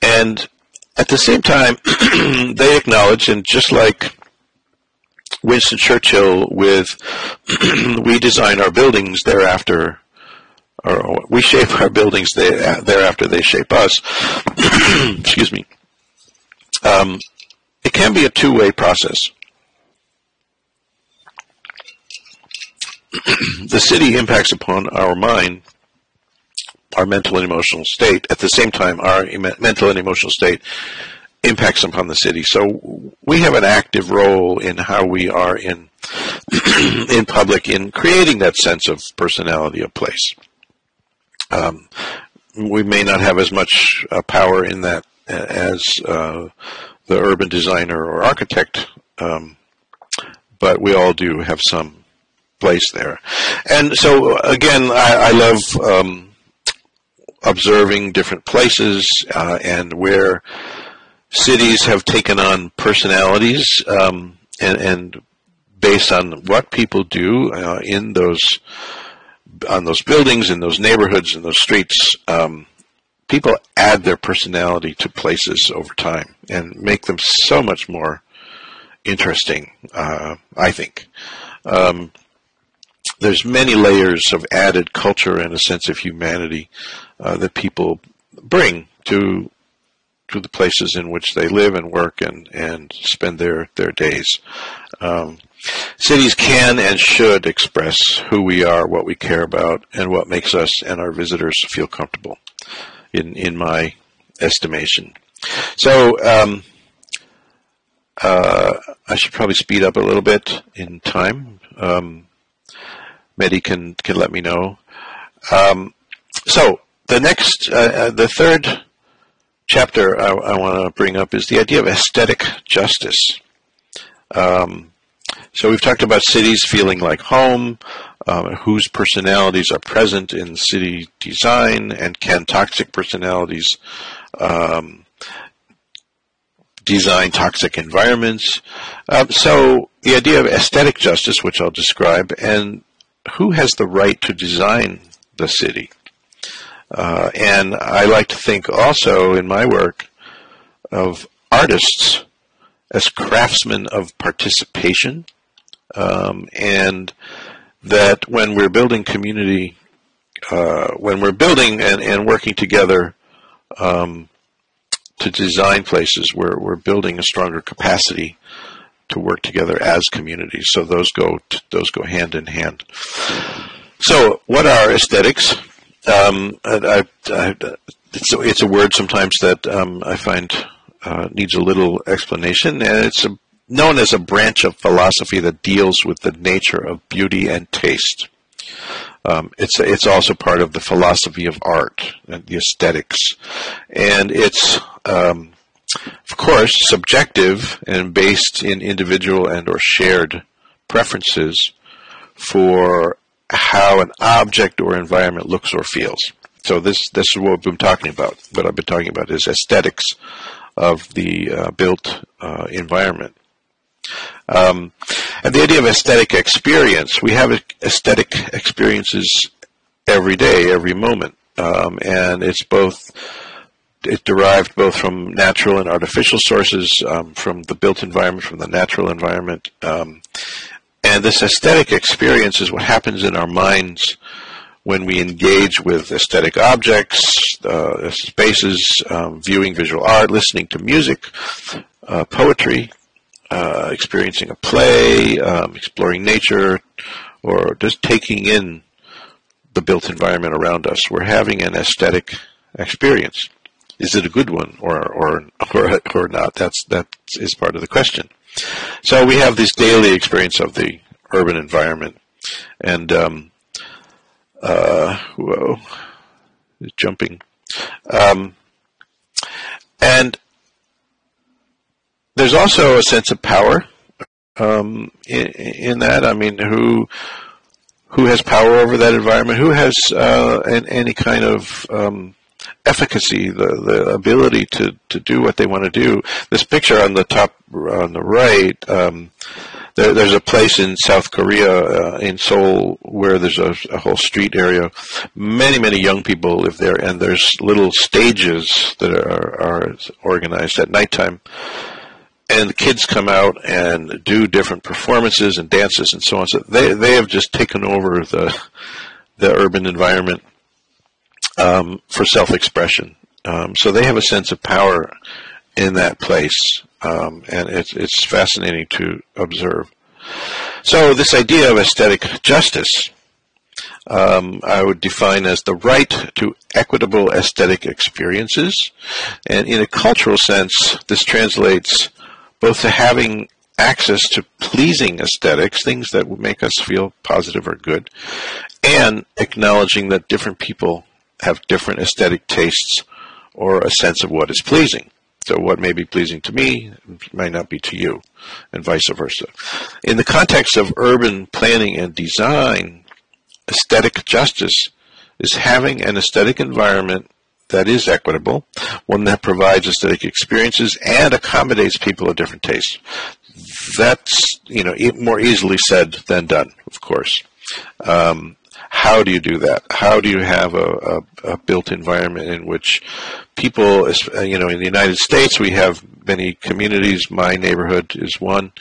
And at the same time, they acknowledge, and just like Winston Churchill with we design our buildings thereafter, or we shape our buildings thereafter they shape us. Excuse me. It can be a two-way process. The city impacts upon our mind, our mental and emotional state. At the same time, our mental and emotional state impacts upon the city. So we have an active role in how we are in public, in creating that sense of personality of place. We may not have as much power in that as the urban designer or architect, but we all do have some place there. And so, again, I love observing different places and where cities have taken on personalities, and based on what people do in those buildings, in those neighborhoods, in those streets, people add their personality to places over time and make them so much more interesting, I think. There's many layers of added culture and a sense of humanity that people bring to the places in which they live and work and spend their days. Cities can and should express who we are, what we care about, and what makes us and our visitors feel comfortable, in my estimation. So I should probably speed up a little bit in time. Mehdi can let me know. So the next, the third chapter I want to bring up is the idea of aesthetic justice. So we've talked about cities feeling like home, whose personalities are present in city design, and can toxic personalities design toxic environments. So the idea of aesthetic justice, which I'll describe, and who has the right to design the city. And I like to think also in my work of artists as craftsmen of participation, and that when we're building community, when we're building and working together to design places, we're building a stronger capacity to work together as communities. So those go hand in hand. So what are aesthetics? It's a word sometimes that I find needs a little explanation, and it's known as a branch of philosophy that deals with the nature of beauty and taste. It's also part of the philosophy of art and the aesthetics, and it's of course subjective and based in individual and or shared preferences for how an object or environment looks or feels. So this is what I've been talking about. What I've been talking about is aesthetics of the built environment. And the idea of aesthetic experience, we have aesthetic experiences every day, every moment, and it's derived both from natural and artificial sources, from the built environment, from the natural environment. And this aesthetic experience is what happens in our minds when we engage with aesthetic objects, spaces, viewing visual art, listening to music, poetry, experiencing a play, exploring nature, or just taking in the built environment around us. We're having an aesthetic experience. Is it a good one or not? That is part of the question. So we have this daily experience of the urban environment, and whoa, it's jumping, and there's also a sense of power in that. I mean, who has power over that environment? Who has any kind of efficacy, the ability to do what they want to do? This picture on the top, on the right, there's a place in South Korea, in Seoul, where there's a whole street area. Many young people live there, and there's little stages that are organized at nighttime. And the kids come out and do different performances and dances and so on. So they have just taken over the urban environment for self-expression. So they have a sense of power in that place, and it's fascinating to observe. So this idea of aesthetic justice, I would define as the right to equitable aesthetic experiences, and in a cultural sense, this translates both to having access to pleasing aesthetics, things that would make us feel positive or good, and acknowledging that different people have different aesthetic tastes or a sense of what is pleasing. So what may be pleasing to me might not be to you, and vice versa. In the context of urban planning and design, aesthetic justice is having an aesthetic environment that is equitable, one that provides aesthetic experiences and accommodates people of different tastes. That's, more easily said than done, of course. How do you do that? How do you have a built environment in which people, in the United States, we have many communities. My neighborhood is one,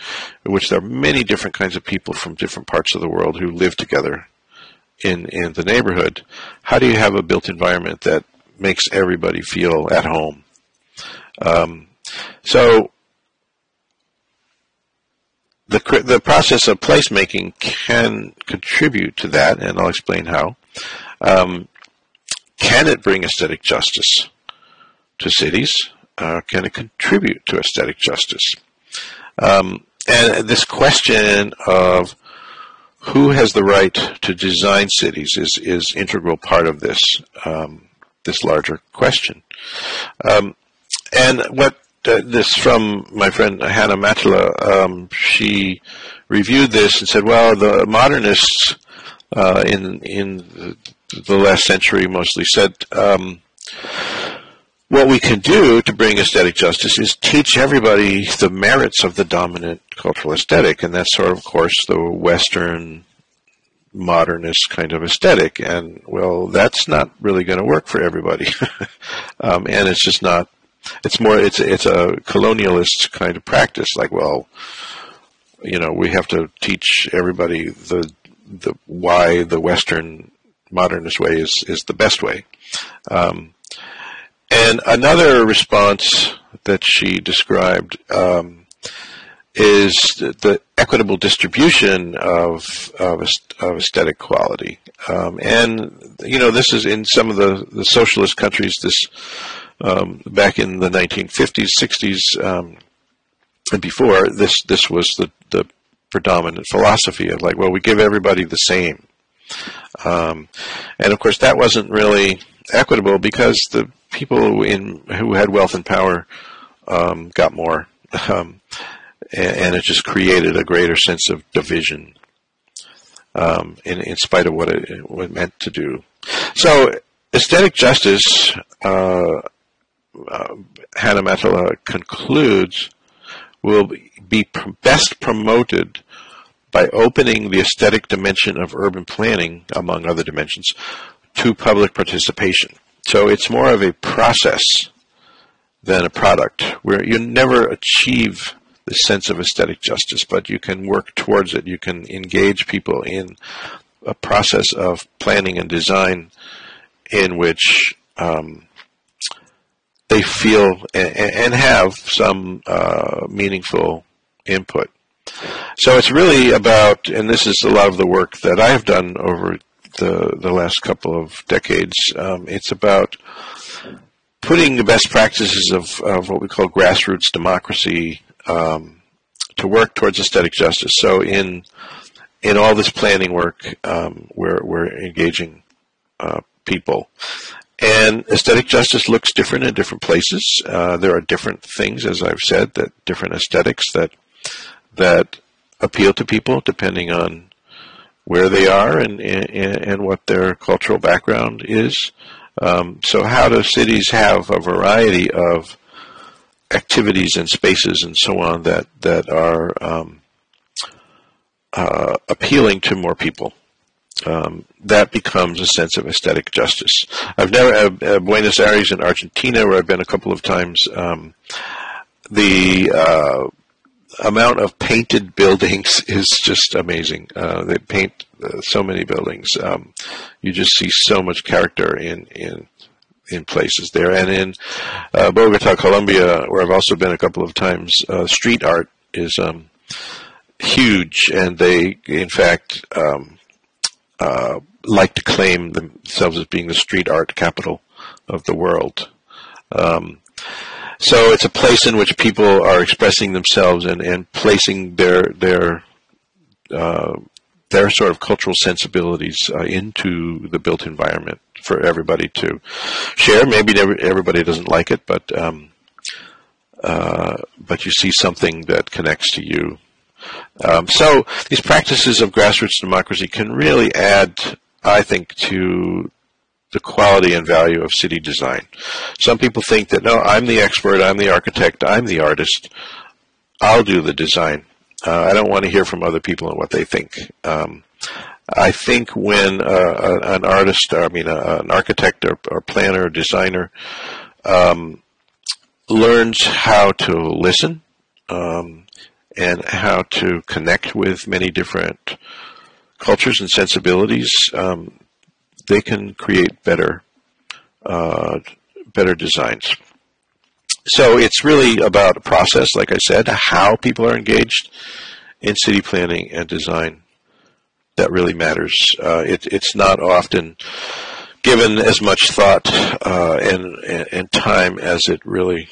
in which there are many different kinds of people from different parts of the world who live together in the neighborhood. How do you have a built environment that makes everybody feel at home? So the process of placemaking can contribute to that, and I'll explain how. Can it bring aesthetic justice to cities? Can it contribute to aesthetic justice? And this question of who has the right to design cities is integral part of this this larger question. And what this from my friend Hannah Matula, she reviewed this and said, well, the modernists in the last century mostly said, what we can do to bring aesthetic justice is teach everybody the merits of the dominant cultural aesthetic, and that's sort of course, the Western modernist kind of aesthetic. And, well, that's not really going to work for everybody. And it's just not. It's a colonialist kind of practice. Like, well, we have to teach everybody the why the Western modernist way is the best way. And another response that she described is the equitable distribution of aesthetic quality. And this is in some of the socialist countries. This back in the 1950s, 60s, and before, this was the predominant philosophy of like, well, we give everybody the same. And of course, that wasn't really equitable because the people who had wealth and power got more, and it just created a greater sense of division in spite of what it meant to do. So, aesthetic justice, Hannah Matula concludes, will be best promoted by opening the aesthetic dimension of urban planning, among other dimensions, to public participation. So it's more of a process than a product, where you never achieve the sense of aesthetic justice, but you can work towards it. You can engage people in a process of planning and design in which they feel and have some meaningful input. So it's really about, and this is a lot of the work that I have done over the last couple of decades, it's about putting the best practices of what we call grassroots democracy to work towards aesthetic justice. So in all this planning work, we're engaging people. And aesthetic justice looks different in different places. There are different things, as I've said, different aesthetics that appeal to people depending on where they are and what their cultural background is. So how do cities have a variety of activities and spaces and so on that are appealing to more people? That becomes a sense of aesthetic justice. I've never, Buenos Aires in Argentina, where I've been a couple of times, the amount of painted buildings is just amazing. They paint so many buildings. You just see so much character in places there. And in Bogota, Colombia, where I've also been a couple of times, street art is huge, and they, in fact, like to claim themselves as being the street art capital of the world. So it's a place in which people are expressing themselves and placing their sort of cultural sensibilities into the built environment for everybody to share. Maybe everybody doesn't like it, but but you see something that connects to you. So these practices of grassroots democracy can really add, I think, to the quality and value of city design. Some people think that, no, I'm the expert, I'm the architect, I'm the artist, I'll do the design. I don't want to hear from other people and what they think. I think when an artist, an architect or planner or designer learns how to listen and how to connect with many different cultures and sensibilities, they can create better designs. So it's really about a process, like I said, how people are engaged in city planning and design that really matters. It's not often given as much thought and time as it really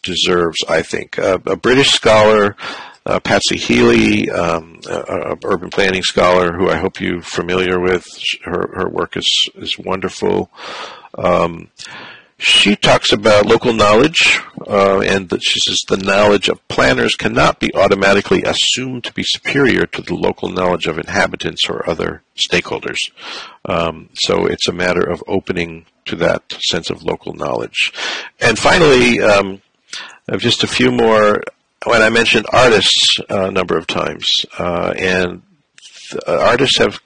deserves, I think. A British scholar, Patsy Healy, an urban planning scholar who I hope you're familiar with. Her work is wonderful. She talks about local knowledge, and she says the knowledge of planners cannot be automatically assumed to be superior to the local knowledge of inhabitants or other stakeholders. So it's a matter of opening to that sense of local knowledge. And finally, just a few more. When I mentioned artists a number of times, and artists have,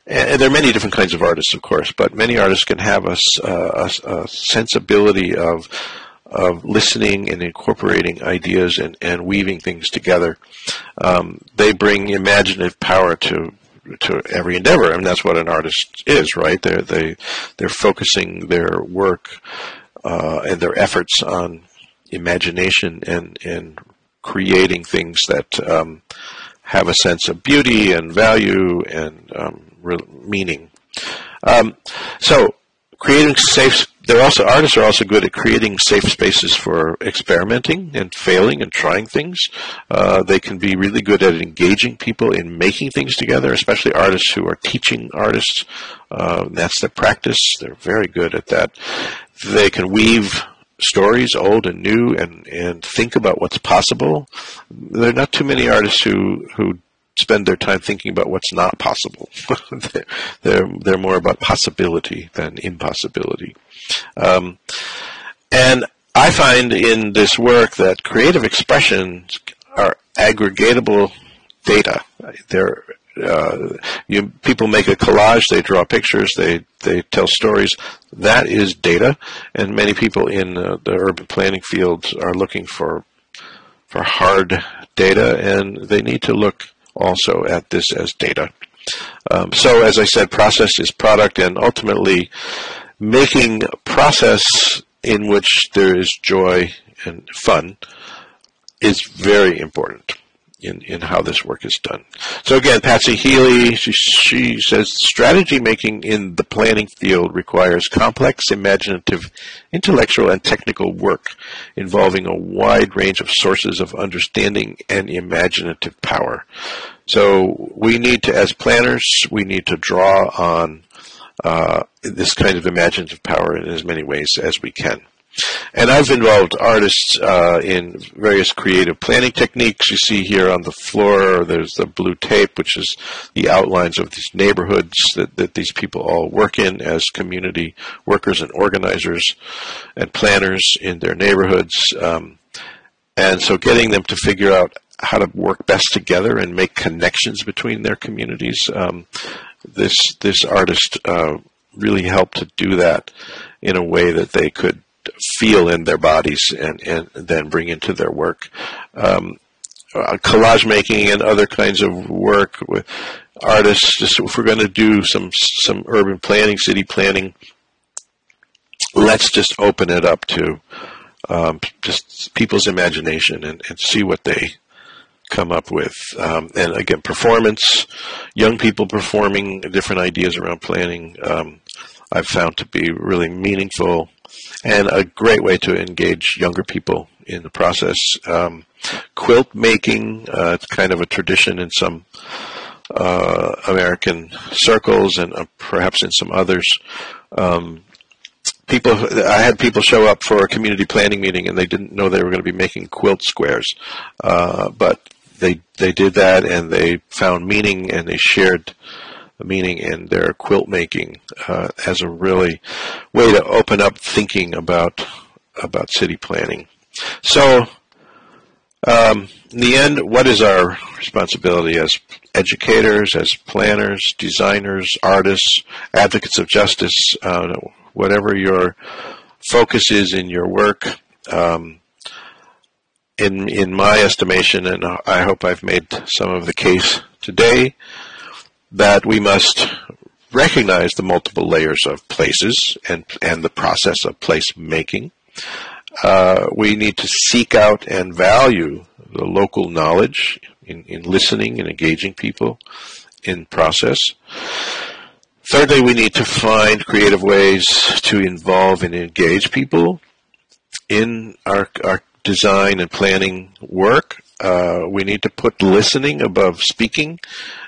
and there are many different kinds of artists, of course, but many artists can have a sensibility of listening and incorporating ideas and weaving things together. They bring imaginative power to every endeavor, and that's what an artist is, right? They're focusing their work and their efforts on imagination and creating things that have a sense of beauty and value and meaning. So creating artists are also good at creating safe spaces for experimenting and failing and trying things. They can be really good at engaging people in making things together, especially artists who are teaching artists. That's their practice. They're very good at that. They can weave stories, old and new, and think about what's possible. There are not too many artists who spend their time thinking about what's not possible. They're more about possibility than impossibility. And I find in this work that creative expressions are aggregatable data. People make a collage, they draw pictures, they tell stories. That is data, and many people in the urban planning field are looking for hard data, and they need to look also at this as data. So as I said, process is product, and ultimately making a process in which there is joy and fun is very important in how this work is done. So again, Patsy Healy, she says, strategy making in the planning field requires complex, imaginative, intellectual, and technical work involving a wide range of sources of understanding and imaginative power. So we need to, as planners, we need to draw on this kind of imaginative power in as many ways as we can. And I've involved artists in various creative planning techniques. You see here on the floor, there's the blue tape, which is the outlines of these neighborhoods that these people all work in as community workers and organizers and planners in their neighborhoods. And so getting them to figure out how to work best together and make connections between their communities, this artist really helped to do that in a way that they could feel in their bodies and then bring into their work. Collage making and other kinds of work with artists, just if we're going to do some urban planning, city planning, let's just open it up to just people's imagination and see what they come up with. And again, performance, young people performing different ideas around planning, I've found to be really meaningful and a great way to engage younger people in the process. Quilt making, it's kind of a tradition in some American circles and perhaps in some others. I had people show up for a community planning meeting and they didn't know they were going to be making quilt squares, but they did that and they found meaning and they shared the meaning in their quilt making as a really way to open up thinking about city planning. So, in the end, what is our responsibility as educators, as planners, designers, artists, advocates of justice, whatever your focus is in your work? In my estimation, and I hope I've made some of the case today, that we must recognize the multiple layers of places and the process of place making. We need to seek out and value the local knowledge in listening and engaging people in process. Thirdly, we need to find creative ways to involve and engage people in our design and planning work. We need to put listening above speaking,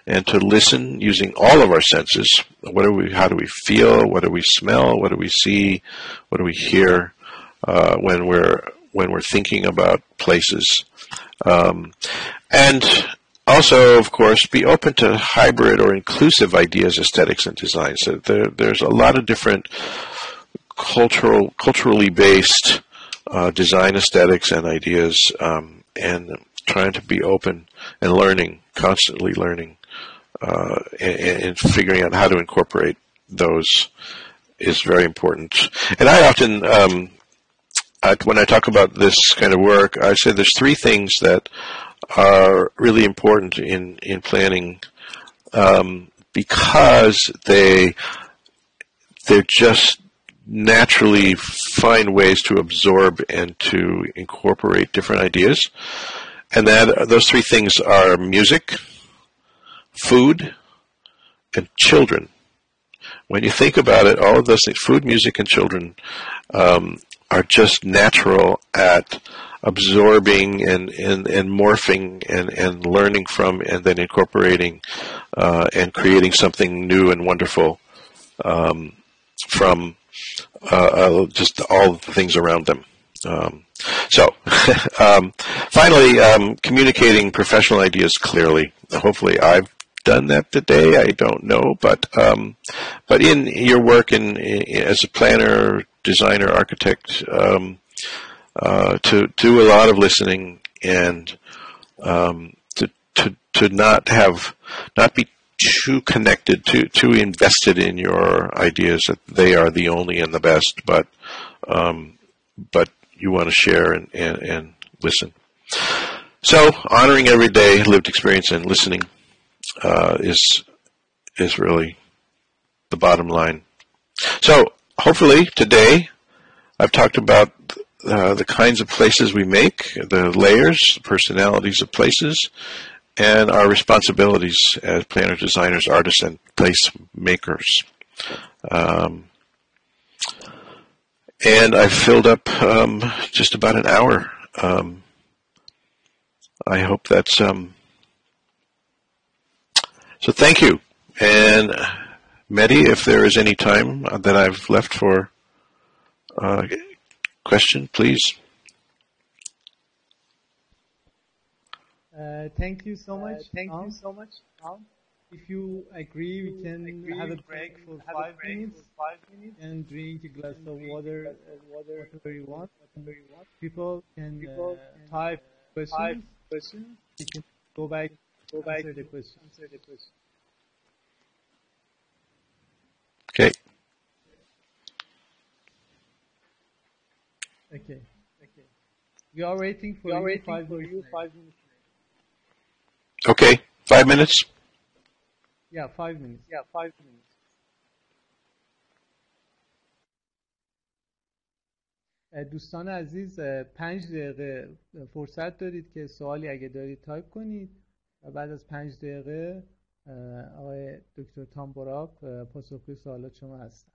and to listen using all of our senses. How do we feel? What do we smell? What do we see? What do we hear when we're thinking about places? And also, of course, be open to hybrid or inclusive ideas, aesthetics, and design. So there's a lot of different culturally based design aesthetics and ideas, and trying to be open and learning, constantly learning, and figuring out how to incorporate those is very important. And I often, when I talk about this kind of work, I say there's three things that are really important in planning, because they're just naturally find ways to absorb and to incorporate different ideas. And those three things are music, food, and children. When you think about it, all of those things, food, music, and children, are just natural at absorbing and morphing and learning from, and then incorporating and creating something new and wonderful from just all the things around them. Finally, communicating professional ideas clearly. Hopefully, I've done that today. I don't know, but in your work as a planner, designer, architect, to do a lot of listening and to not be too connected, too invested in your ideas that they are the only and the best, but you want to share and listen. So honoring everyday lived experience and listening is really the bottom line. So hopefully today I've talked about the kinds of places we make, the layers, the personalities of places, and our responsibilities as planners, designers, artists, and place makers. And I've filled up just about an hour. I hope that's... So thank you. And Mehdi, if there is any time that I've left for question, please. Thank you so much. If you agree, we can have a break for 5 minutes and drink a glass of water, whatever you want. People can type questions. You can go back, answer the question. Okay. Okay. We are waiting for you 5 minutes. Okay. 5 minutes? Yeah, 5 minutes. دوستان عزیز 5 دقیقه فرصت دارید که سوالی اگه دارید تایپ کنید و بعد از 5 دقیقه آقای دکتر تام بوراپ پاسخگوی سوالات شما هستن.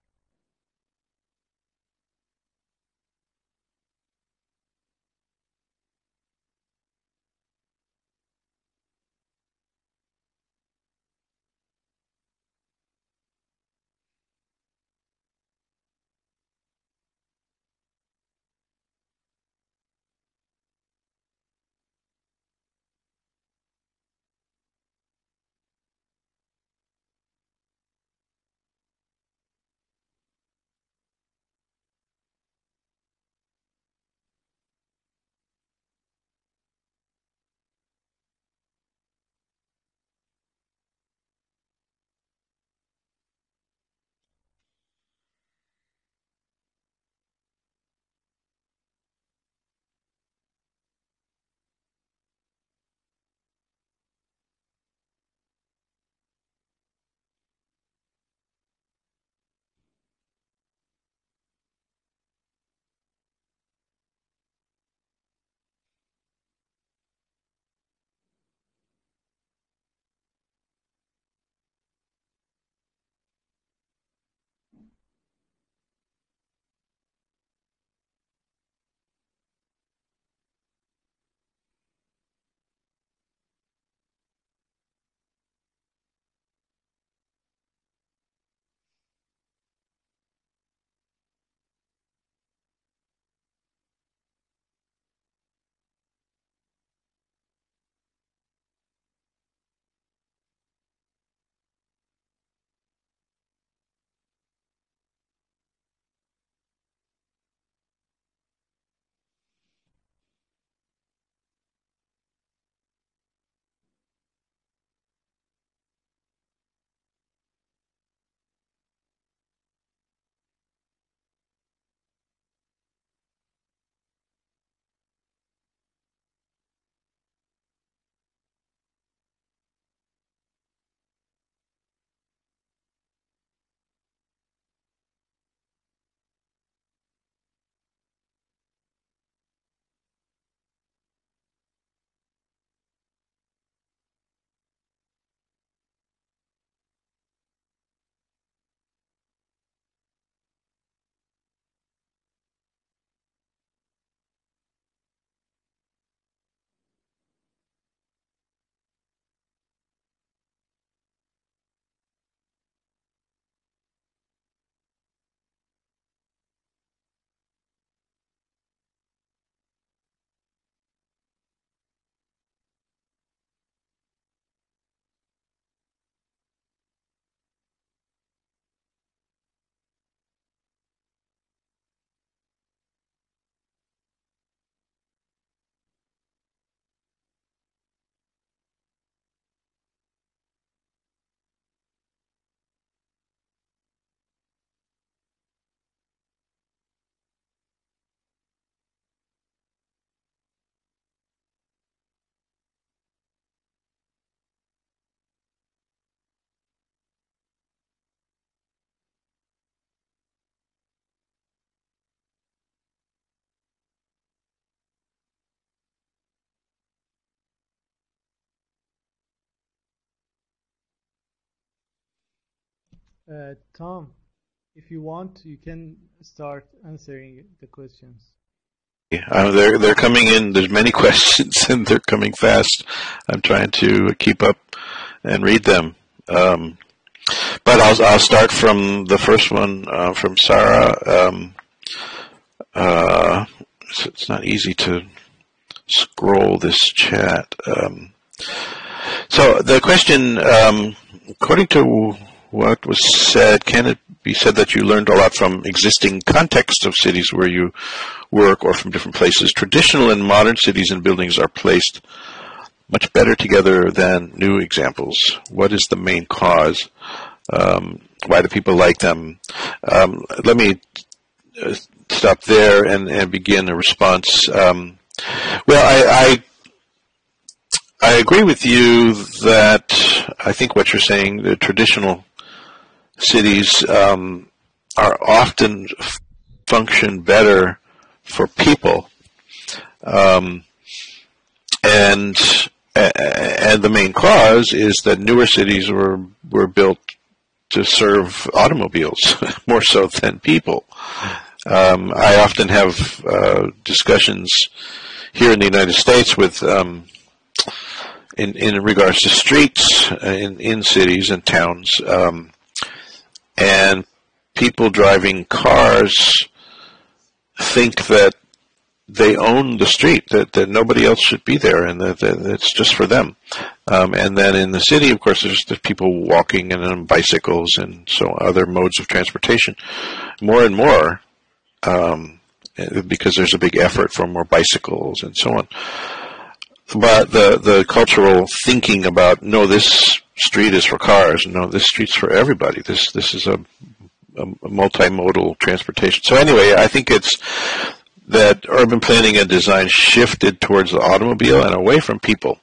Tom, if you want, you can start answering the questions. They're coming in. There's many questions, and they're coming fast. I'm trying to keep up and read them. But I'll start from the first one from Sarah. It's not easy to scroll this chat. So the question, according to what was said, can it be said that you learned a lot from existing context of cities where you work or from different places? Traditional and modern cities and buildings are placed much better together than new examples. What is the main cause? Why do people like them? Let me stop there and begin a response. Well, I agree with you that I think what you're saying, the traditional cities are often function better for people, and the main cause is that newer cities were built to serve automobiles more so than people. I often have discussions here in the United States with in regards to streets in cities and towns, and people driving cars think that they own the street, that nobody else should be there, and that it's just for them. And then in the city, of course, there's people walking and on bicycles and so other modes of transportation, more and more, because there's a big effort for more bicycles and so on. But the cultural thinking about, no, this street is for cars, no, this street's for everybody. This is a multimodal transportation. So anyway, I think it's that urban planning and design shifted towards the automobile and away from people,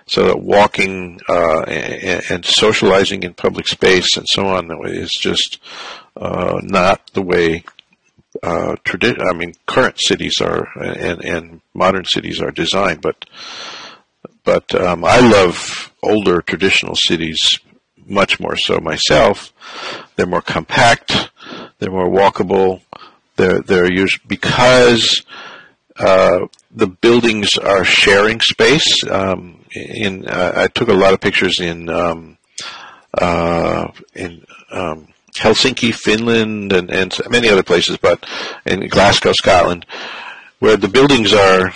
so that walking and socializing in public space and so on is just not the way current cities are and modern cities are designed. But I love older traditional cities much more so myself. They're more compact. They're more walkable. They're used because the buildings are sharing space. I took a lot of pictures in Helsinki, Finland, and many other places, but in Glasgow, Scotland, where the buildings are.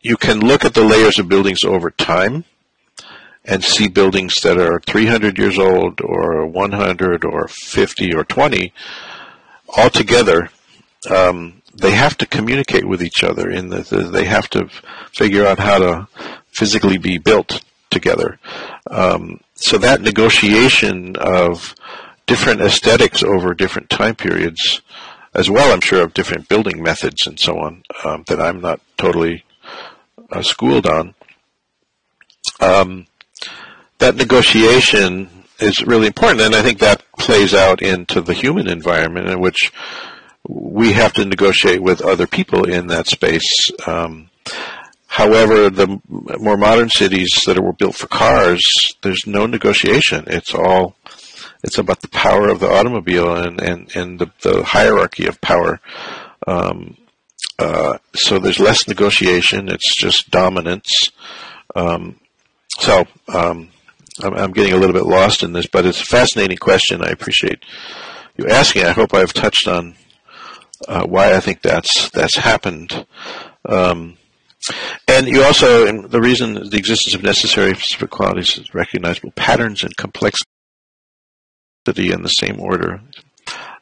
You can look at the layers of buildings over time and see buildings that are 300 years old or 100 or 50 or 20 all together. They have to communicate with each other. They have to figure out how to physically be built together. So that negotiation of different aesthetics over different time periods, as well, I'm sure, of different building methods and so on, that I'm not totally schooled on. That negotiation is really important, and I think that plays out into the human environment in which we have to negotiate with other people in that space. However, the more modern cities that were built for cars, there's no negotiation. It's about the power of the automobile and the hierarchy of power. So there's less negotiation. It's just dominance. I'm getting a little bit lost in this, but it's a fascinating question. I appreciate you asking. I hope I've touched on why I think that's happened. And you also, and the reason the existence of necessary specific qualities is recognizable patterns and complexity in the same order.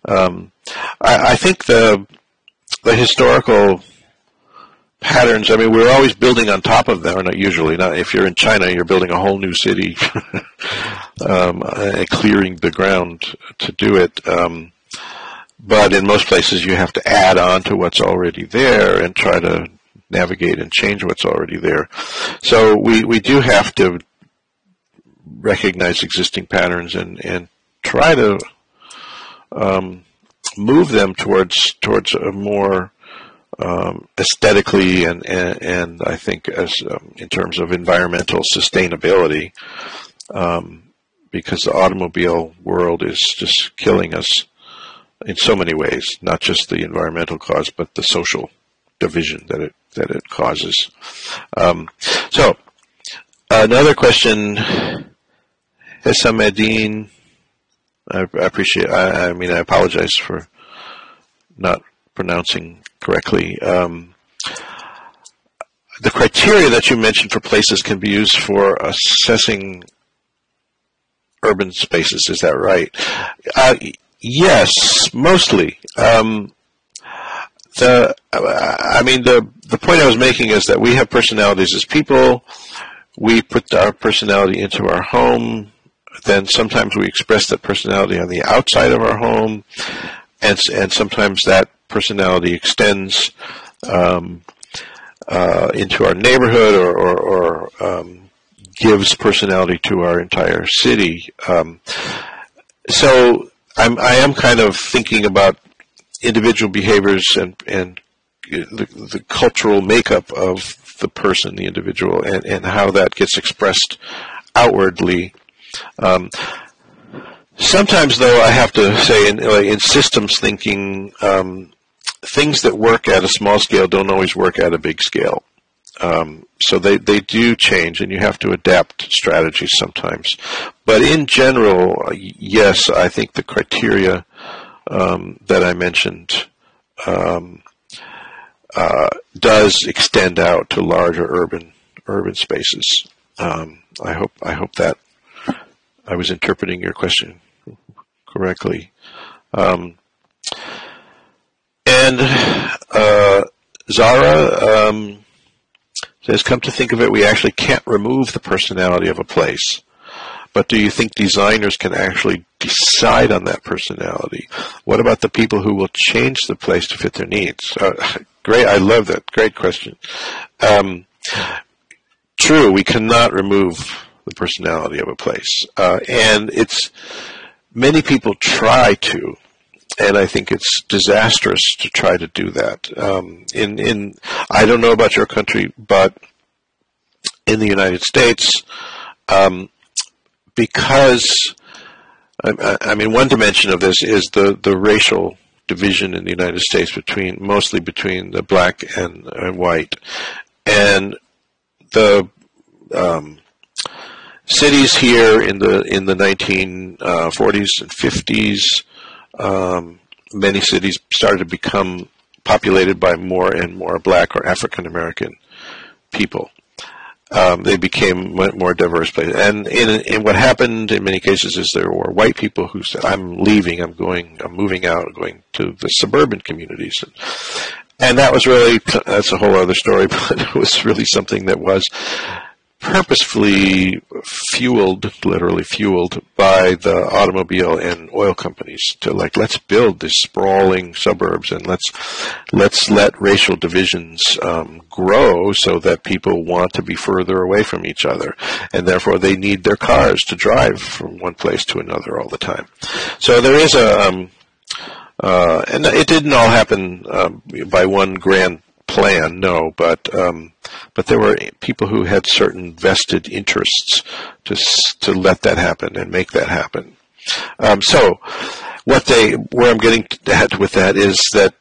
I think the historical patterns, I mean, we're always building on top of them, or not usually. Not if you're in China, you're building a whole new city, clearing the ground to do it. But in most places, you have to add on to what's already there and try to navigate and change what's already there. So we do have to recognize existing patterns and try to move them towards a more aesthetically and I think as in terms of environmental sustainability, because the automobile world is just killing us in so many ways, not just the environmental cause, but the social division that it causes. So another question, Hessameddin, I appreciate. I mean, I apologize for not pronouncing correctly. The criteria that you mentioned for places can be used for assessing urban spaces. Is that right? Yes, mostly. The point I was making is that we have personalities as people. We put our personality into our home. Then sometimes we express that personality on the outside of our home, and sometimes that personality extends into our neighborhood or gives personality to our entire city. So I am kind of thinking about individual behaviors and the cultural makeup of the person, the individual, and how that gets expressed outwardly. Sometimes, though, I have to say, in systems thinking, things that work at a small scale don't always work at a big scale. So they do change, and you have to adapt strategies sometimes. But in general, yes, I think the criteria that I mentioned does extend out to larger urban spaces. I hope that I was interpreting your question correctly. And Zara says, come to think of it, we actually can't remove the personality of a place. But do you think designers can actually decide on that personality? What about the people who will change the place to fit their needs? Great, I love that. Great question. True, we cannot remove the personality of a place. And many people try to. And I think it's disastrous to try to do that. I don't know about your country, but in the United States, because one dimension of this is the racial division in the United States mostly between the black and white, and the cities here in the 1940s and 50s. Many cities started to become populated by more and more black or African American people. They became more diverse places. And what happened in many cases is there were white people who said, I'm leaving, I'm moving out, going to the suburban communities. And that's a whole other story, but it was really something that was purposefully literally fueled by the automobile and oil companies to let's build these sprawling suburbs and let's let racial divisions grow so that people want to be further away from each other, and therefore they need their cars to drive from one place to another all the time. So there is and it didn't all happen by one grand plan, no, but there were people who had certain vested interests to let that happen and make that happen. So where I'm getting at with that is that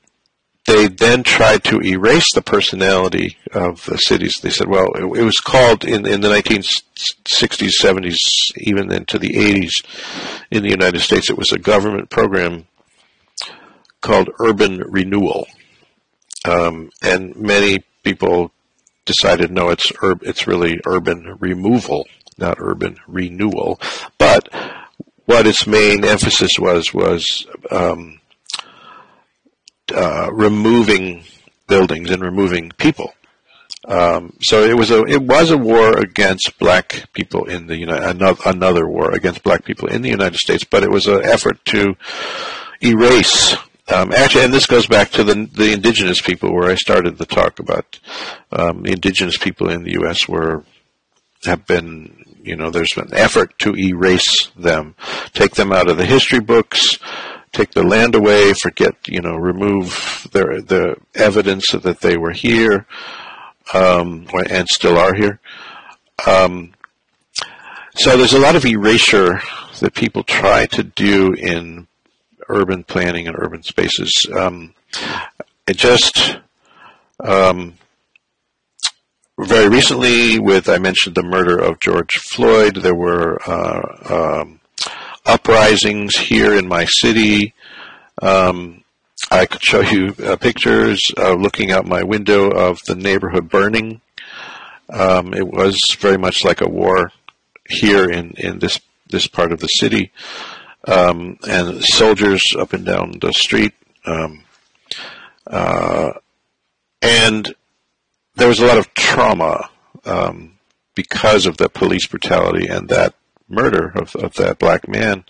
they then tried to erase the personality of the cities. They said, well, it was called in the 1960s, 70s, even into the 80s in the United States, it was a government program called urban renewal. And many people decided, no, it's really urban removal, not urban renewal. But what its main emphasis was removing buildings and removing people. So it was a war against black people in the another war against black people in the United States, but it was an effort to erase. Actually, and this goes back to the indigenous people, where I started the talk about the indigenous people in the U.S. have been, there's been an effort to erase them, take them out of the history books, take the land away, remove the evidence that they were here and still are here. So there's a lot of erasure that people try to do in urban planning and urban spaces. It just very recently, I mentioned the murder of George Floyd, there were uprisings here in my city. I could show you pictures looking out my window of the neighborhood burning. It was very much like a war here in this part of the city, and soldiers up and down the street. And there was a lot of trauma because of the police brutality and that murder of that black man,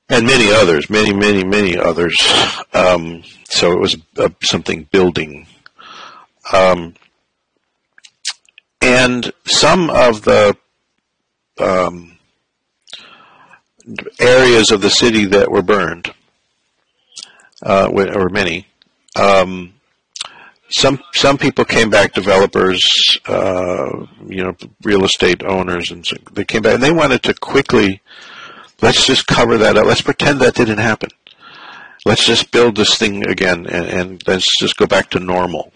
and many others, many others. So it was something building. And some of the areas of the city that were burned, or many, some people came back, developers, real estate owners, and so they came back and they wanted to quickly, let's just cover that up. Let's pretend that didn't happen. Let's just build this thing again and let's just go back to normal.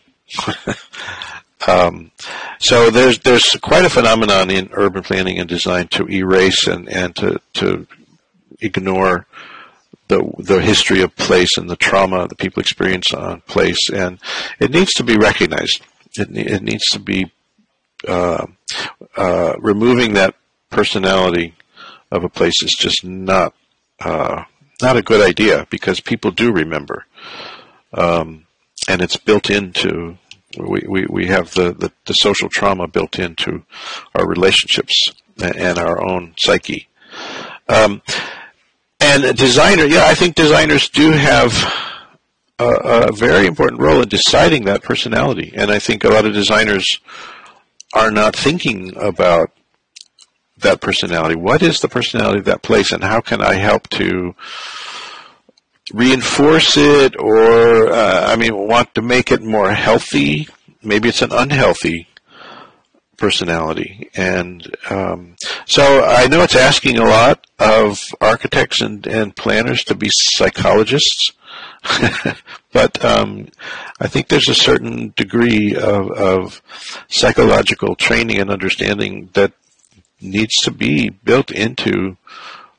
So there's quite a phenomenon in urban planning and design to erase and to ignore the history of place and the trauma that people experience on place, and it needs to be recognized. It needs to be removing that personality of a place is just not a good idea, because people do remember, and it's built into. We have the social trauma built into our relationships and our own psyche. And a designer, I think designers do have a very important role in deciding that personality. And I think a lot of designers are not thinking about that personality. What is the personality of that place, and how can I help to reinforce it, or, want to make it more healthy? Maybe it's an unhealthy personality. And so I know it's asking a lot of architects and planners to be psychologists, but I think there's a certain degree of psychological training and understanding that needs to be built into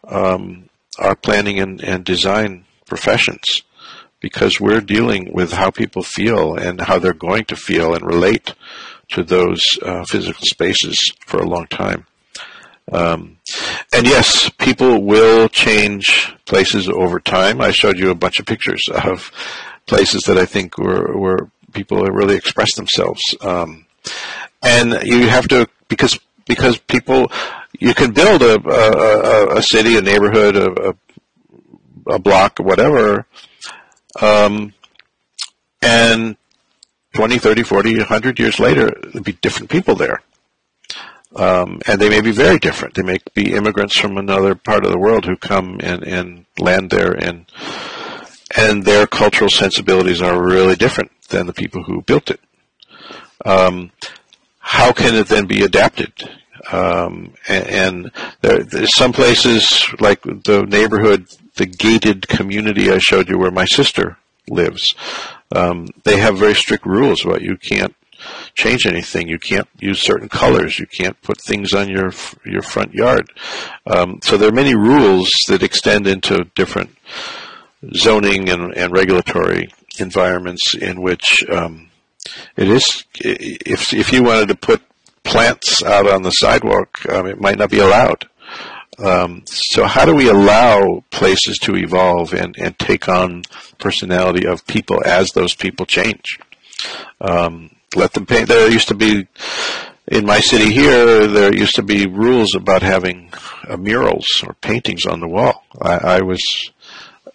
our planning and design professions, because we're dealing with how people feel and how they're going to feel and relate to those physical spaces for a long time. And yes, people will change places over time. I showed you a bunch of pictures of places that I think where people really express themselves. And you have to, because people, you can build a city, a neighborhood, a block, or whatever, and 20, 30, 40, 100 years later, there'll be different people there. And they may be very different. They may be immigrants from another part of the world who come and land there, and their cultural sensibilities are really different than the people who built it. How can it then be adapted? And there's some places, like the neighborhood, the gated community I showed you where my sister lives. They have very strict rules about you can't change anything. You can't use certain colors. You can't put things on your front yard. So there are many rules that extend into different zoning and regulatory environments in which it is, if you wanted to put plants out on the sidewalk, it might not be allowed. So how do we allow places to evolve and take on personality of people as those people change? Let them paint. There used to be, in my city here, there used to be rules about having murals or paintings on the wall. I was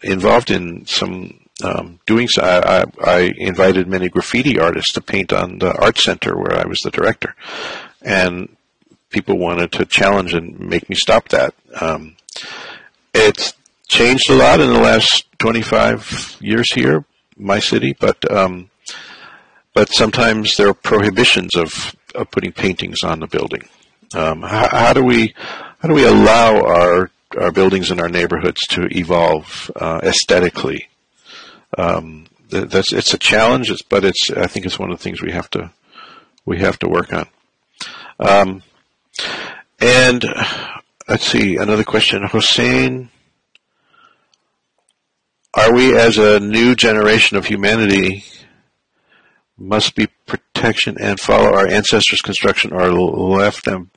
involved in some doing so. I invited many graffiti artists to paint on the art center where I was the director, and people wanted to challenge and make me stop that. It's changed a lot in the last 25 years here, my city, but sometimes there are prohibitions of putting paintings on the building. How do we how do we allow our buildings and our neighborhoods to evolve aesthetically? It's a challenge, but I think it's one of the things we have to work on. And let's see, another question, Hossein. Are we, as a new generation of humanity, must be protection and follow our ancestors' construction or left them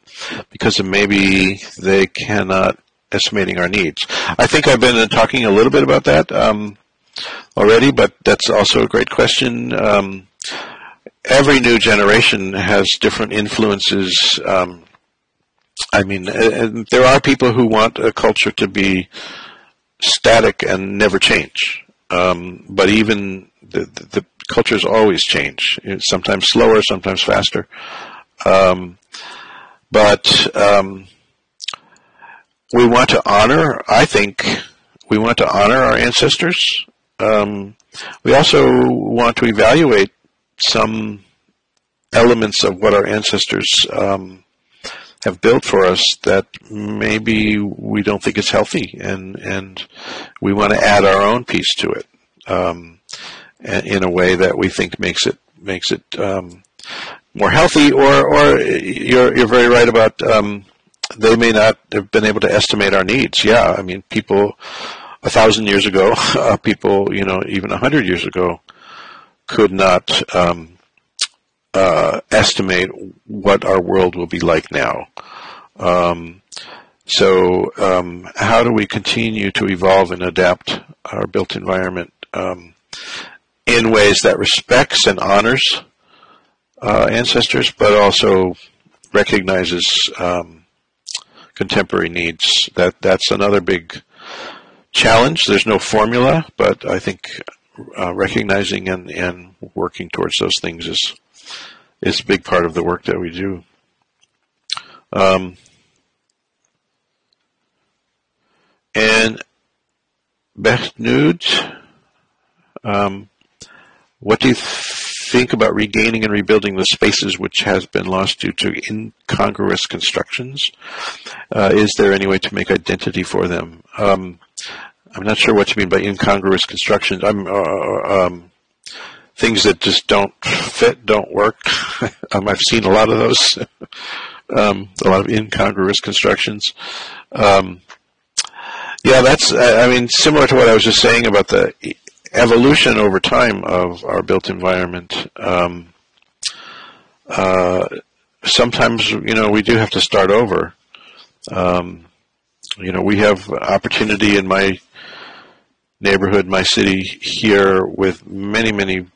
because of maybe they cannot estimating our needs? I think I've been talking a little bit about that already, but that's also a great question. Every new generation has different influences. I mean, there are people who want a culture to be static and never change. But even the cultures always change. It's sometimes slower, sometimes faster. But we want to honor, I think, we want to honor our ancestors. We also want to evaluate some elements of what our ancestors have built for us that maybe we don't think is healthy, and we want to add our own piece to it in a way that we think makes it more healthy. Or you're very right about they may not have been able to estimate our needs. Yeah, I mean, people 1,000 years ago, people even 100 years ago could not estimate what our world will be like now. So how do we continue to evolve and adapt our built environment in ways that respects and honors ancestors, but also recognizes contemporary needs? That's another big challenge. There's no formula, but I think recognizing and working towards those things is a big part of the work that we do. And Behnoud, what do you think about regaining and rebuilding the spaces which has been lost due to incongruous constructions? Is there any way to make identity for them? I'm not sure what you mean by incongruous constructions. Things that just don't fit, don't work. I've seen a lot of those, a lot of incongruous constructions. Yeah, that's, I mean, similar to what I was just saying about the evolution over time of our built environment. Sometimes, we do have to start over. We have opportunity in my neighborhood, my city here, with many, many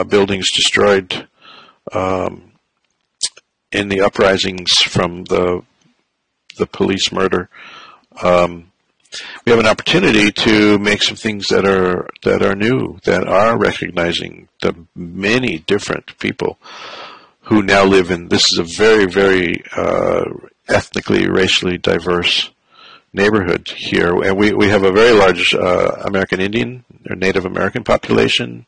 buildings destroyed in the uprisings from the police murder. We have an opportunity to make some things that are new, that are recognizing the many different people who now live in. This is a very, very ethnically, racially diverse neighborhood here, and we have a very large American Indian or Native American population,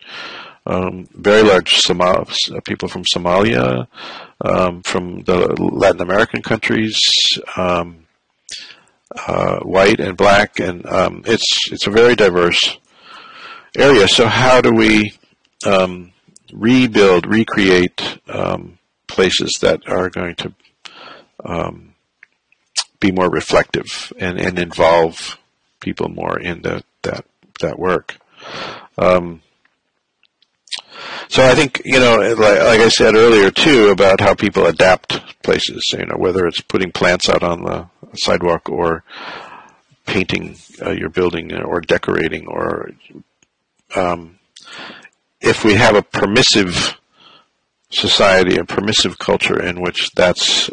very large people from Somalia, from the Latin American countries, white and black, and it's a very diverse area. So how do we rebuild, recreate places that are going to be more reflective and involve people more in that work? So I think, like I said earlier too, about how people adapt places, whether it's putting plants out on the sidewalk or painting your building or decorating, or if we have a permissive society, a permissive culture in which that's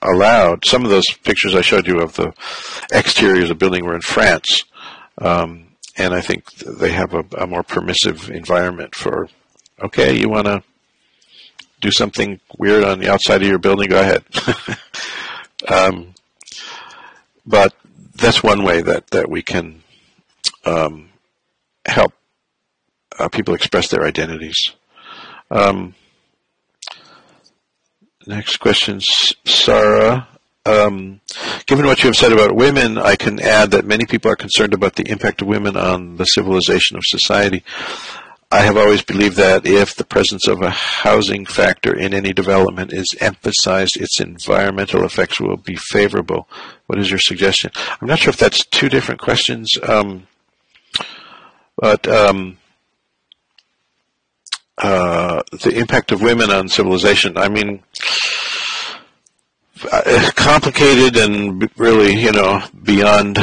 allowed. Some of those pictures I showed you of the exteriors of building were in France, and I think they have a more permissive environment for, okay, you want to do something weird on the outside of your building, go ahead. But that's one way that we can help people express their identities. Next question, Sarah. Given what you have said about women, I can add that many people are concerned about the impact of women on the civilization of society. I have always believed that if the presence of a housing factor in any development is emphasized, its environmental effects will be favorable. What is your suggestion? I'm not sure if that's two different questions, but the impact of women on civilization, I mean, complicated and really, beyond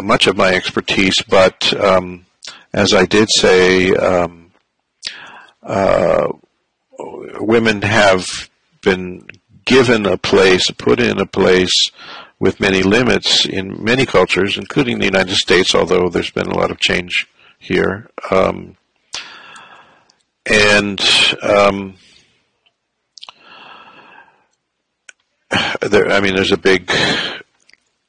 much of my expertise, but as I did say, women have been given a place, put in a place with many limits in many cultures, including the United States, although there's been a lot of change here. There's a big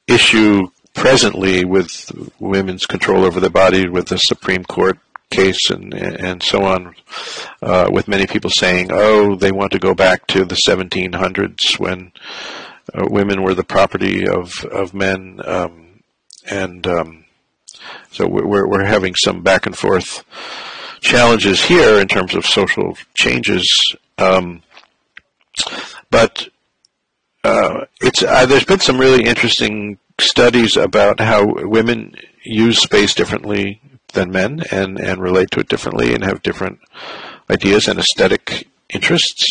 issue presently with women's control over their body, with the Supreme Court case and so on, with many people saying, they want to go back to the 1700s when women were the property of men, so we're having some back and forth challenges here in terms of social changes, but there's been some really interesting studies about how women use space differently than men and relate to it differently and have different ideas and aesthetic interests.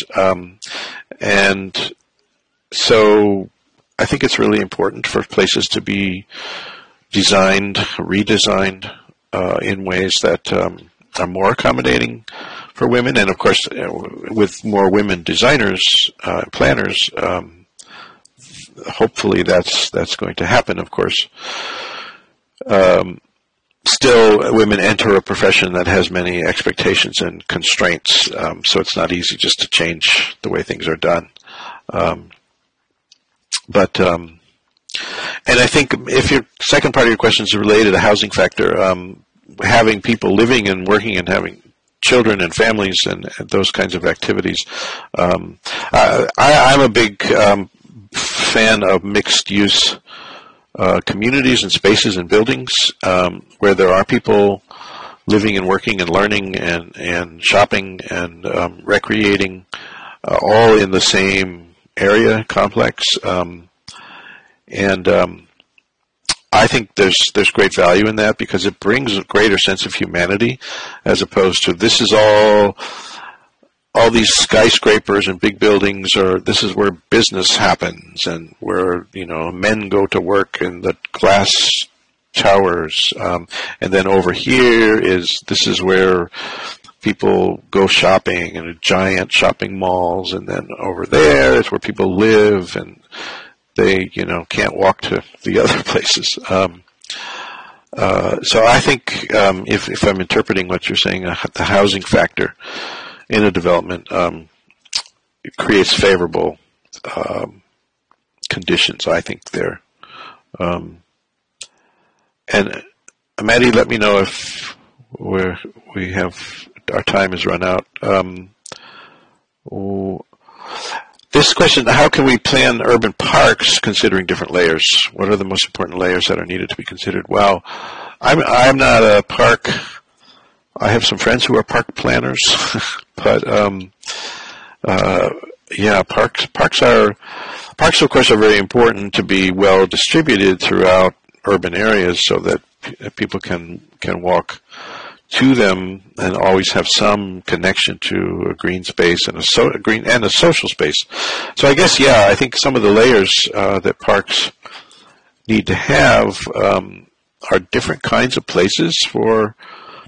And so I think it's really important for places to be designed, redesigned in ways that are more accommodating for women. And of course, with more women designers, planners, hopefully that's going to happen, of course. Still, women enter a profession that has many expectations and constraints, so it's not easy just to change the way things are done. And I think if your second part of your question is related to housing factor, having people living and working and having children and families and those kinds of activities. I'm a big fan of mixed-use communities and spaces and buildings where there are people living and working and learning and shopping and recreating all in the same area complex. I think there's great value in that because it brings a greater sense of humanity as opposed to this is all these skyscrapers and big buildings, or this is where business happens and where, men go to work in the glass towers. And then over here this is where people go shopping in giant shopping malls. And then over there is where people live and they, can't walk to the other places. So I think if I'm interpreting what you're saying, the housing factor in a development it creates favorable conditions, I think, there. And Maddie, let me know if we have our time has run out. This question, how can we plan urban parks considering different layers? What are the most important layers that are needed to be considered? Well, I'm not a park. I have some friends who are park planners, but parks of course are very important to be well distributed throughout urban areas so that people can walk to them and always have some connection to a green space and a social space. So I guess, I think some of the layers that parks need to have are different kinds of places for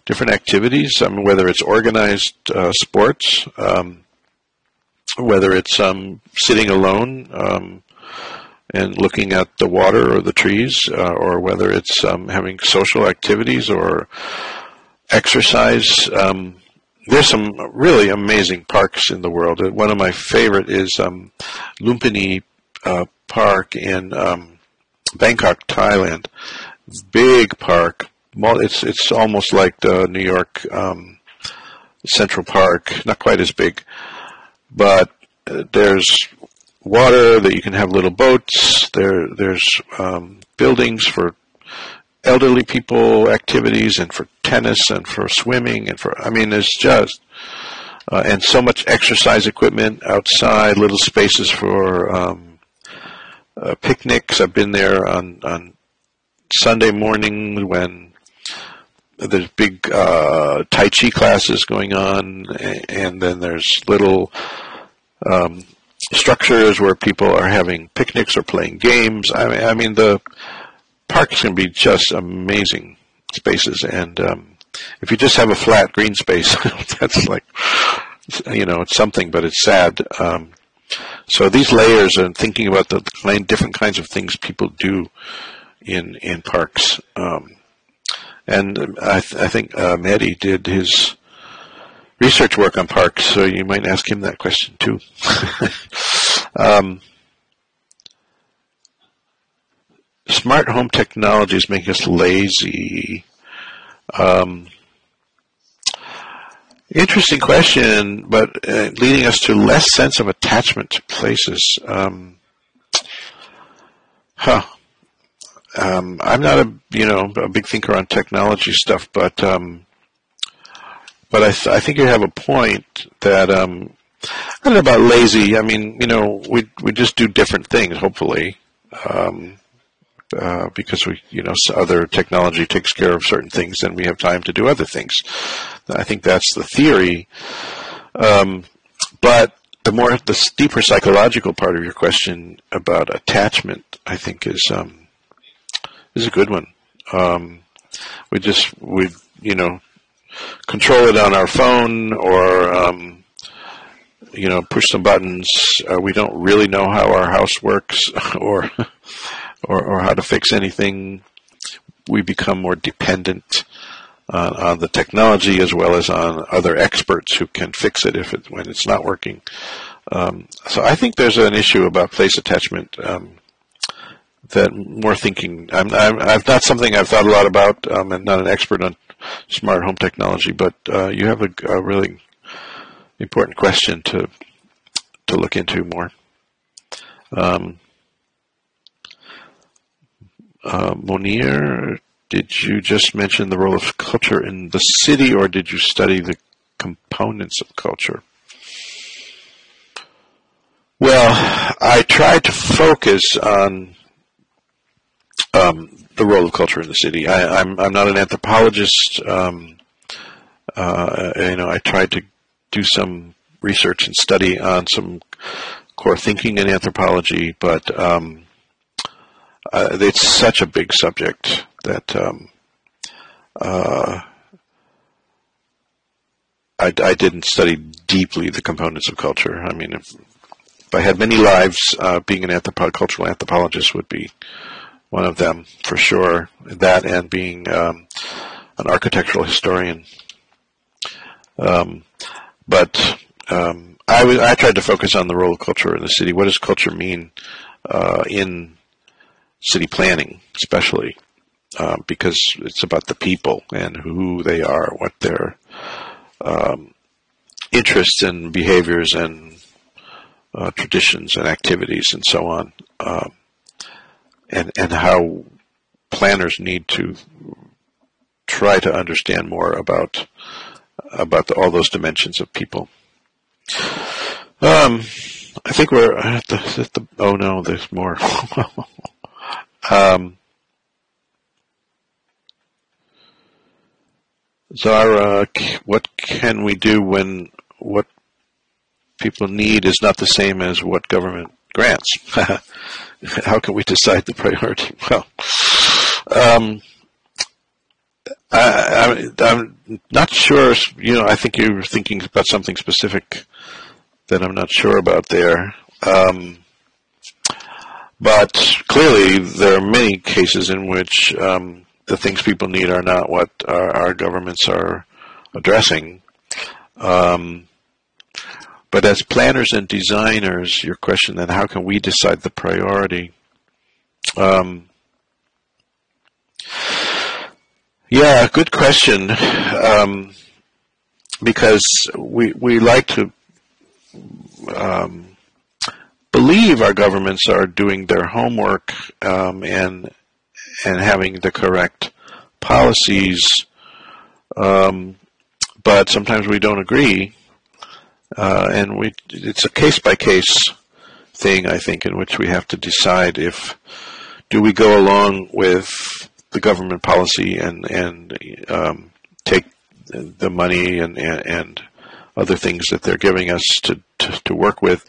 different activities. Whether it's organized sports, whether it's sitting alone and looking at the water or the trees, or whether it's having social activities or exercise. There's some really amazing parks in the world. One of my favorite is Lumpini Park in Bangkok, Thailand. Big park. It's almost like the New York Central Park. Not quite as big, but there's water, that you can have little boats. There's buildings for elderly people, activities, and for tennis, and for swimming, and for, I mean, there's just, and so much exercise equipment outside, little spaces for picnics. I've been there on Sunday morning when there's big Tai Chi classes going on, and then there's little structures where people are having picnics or playing games. I mean the parks can be just amazing spaces, and if you just have a flat green space, that's like, you know, it's something, but it's sad. So these layers and thinking about the different kinds of things people do in parks. And I think Mehdi did his research work on parks, so you might ask him that question too. Smart home technologies make us lazy. Interesting question, but leading us to less sense of attachment to places. I'm not a big thinker on technology stuff, but I think you have a point that I don't know about lazy. I mean, we just do different things, hopefully, because other technology takes care of certain things, and we have time to do other things. I think that's the theory. But the deeper psychological part of your question about attachment, I think is a good one. We control it on our phone, or push some buttons. We don't really know how our house works, or how to fix anything. We become more dependent on the technology as well as on other experts who can fix it when it's not working. So I think there's an issue about place attachment. That more thinking. I'm not something I've thought a lot about. I'm not an expert on smart home technology, but you have a really important question to look into more. Monir, did you just mention the role of culture in the city, or did you study the components of culture? Well, I tried to focus on the role of culture in the city. I'm not an anthropologist. I tried to do some research and study on some core thinking in anthropology, but it's such a big subject that I didn't study deeply the components of culture. I mean, if I had many lives, being an cultural anthropologist would be one of them, for sure. That and being an architectural historian. But I tried to focus on the role of culture in the city. What does culture mean in city planning, especially? Because it's about the people and who they are, what their interests and behaviors and traditions and activities and so on. And how planners need to try to understand more about all those dimensions of people. I think we're at the oh no, there's more. Zara, what can we do when what people need is not the same as what government grants? How can we decide the priority? Well, I'm not sure. I think you're thinking about something specific that I'm not sure about there. But clearly, there are many cases in which the things people need are not what our governments are addressing. But as planners and designers, your question then, how can we decide the priority? Yeah, good question. Because we like to believe our governments are doing their homework and having the correct policies, but sometimes we don't agree, and it's a case-by-case thing, I think, in which we have to decide do we go along with the government policy and take the money and other things that they're giving us to work with,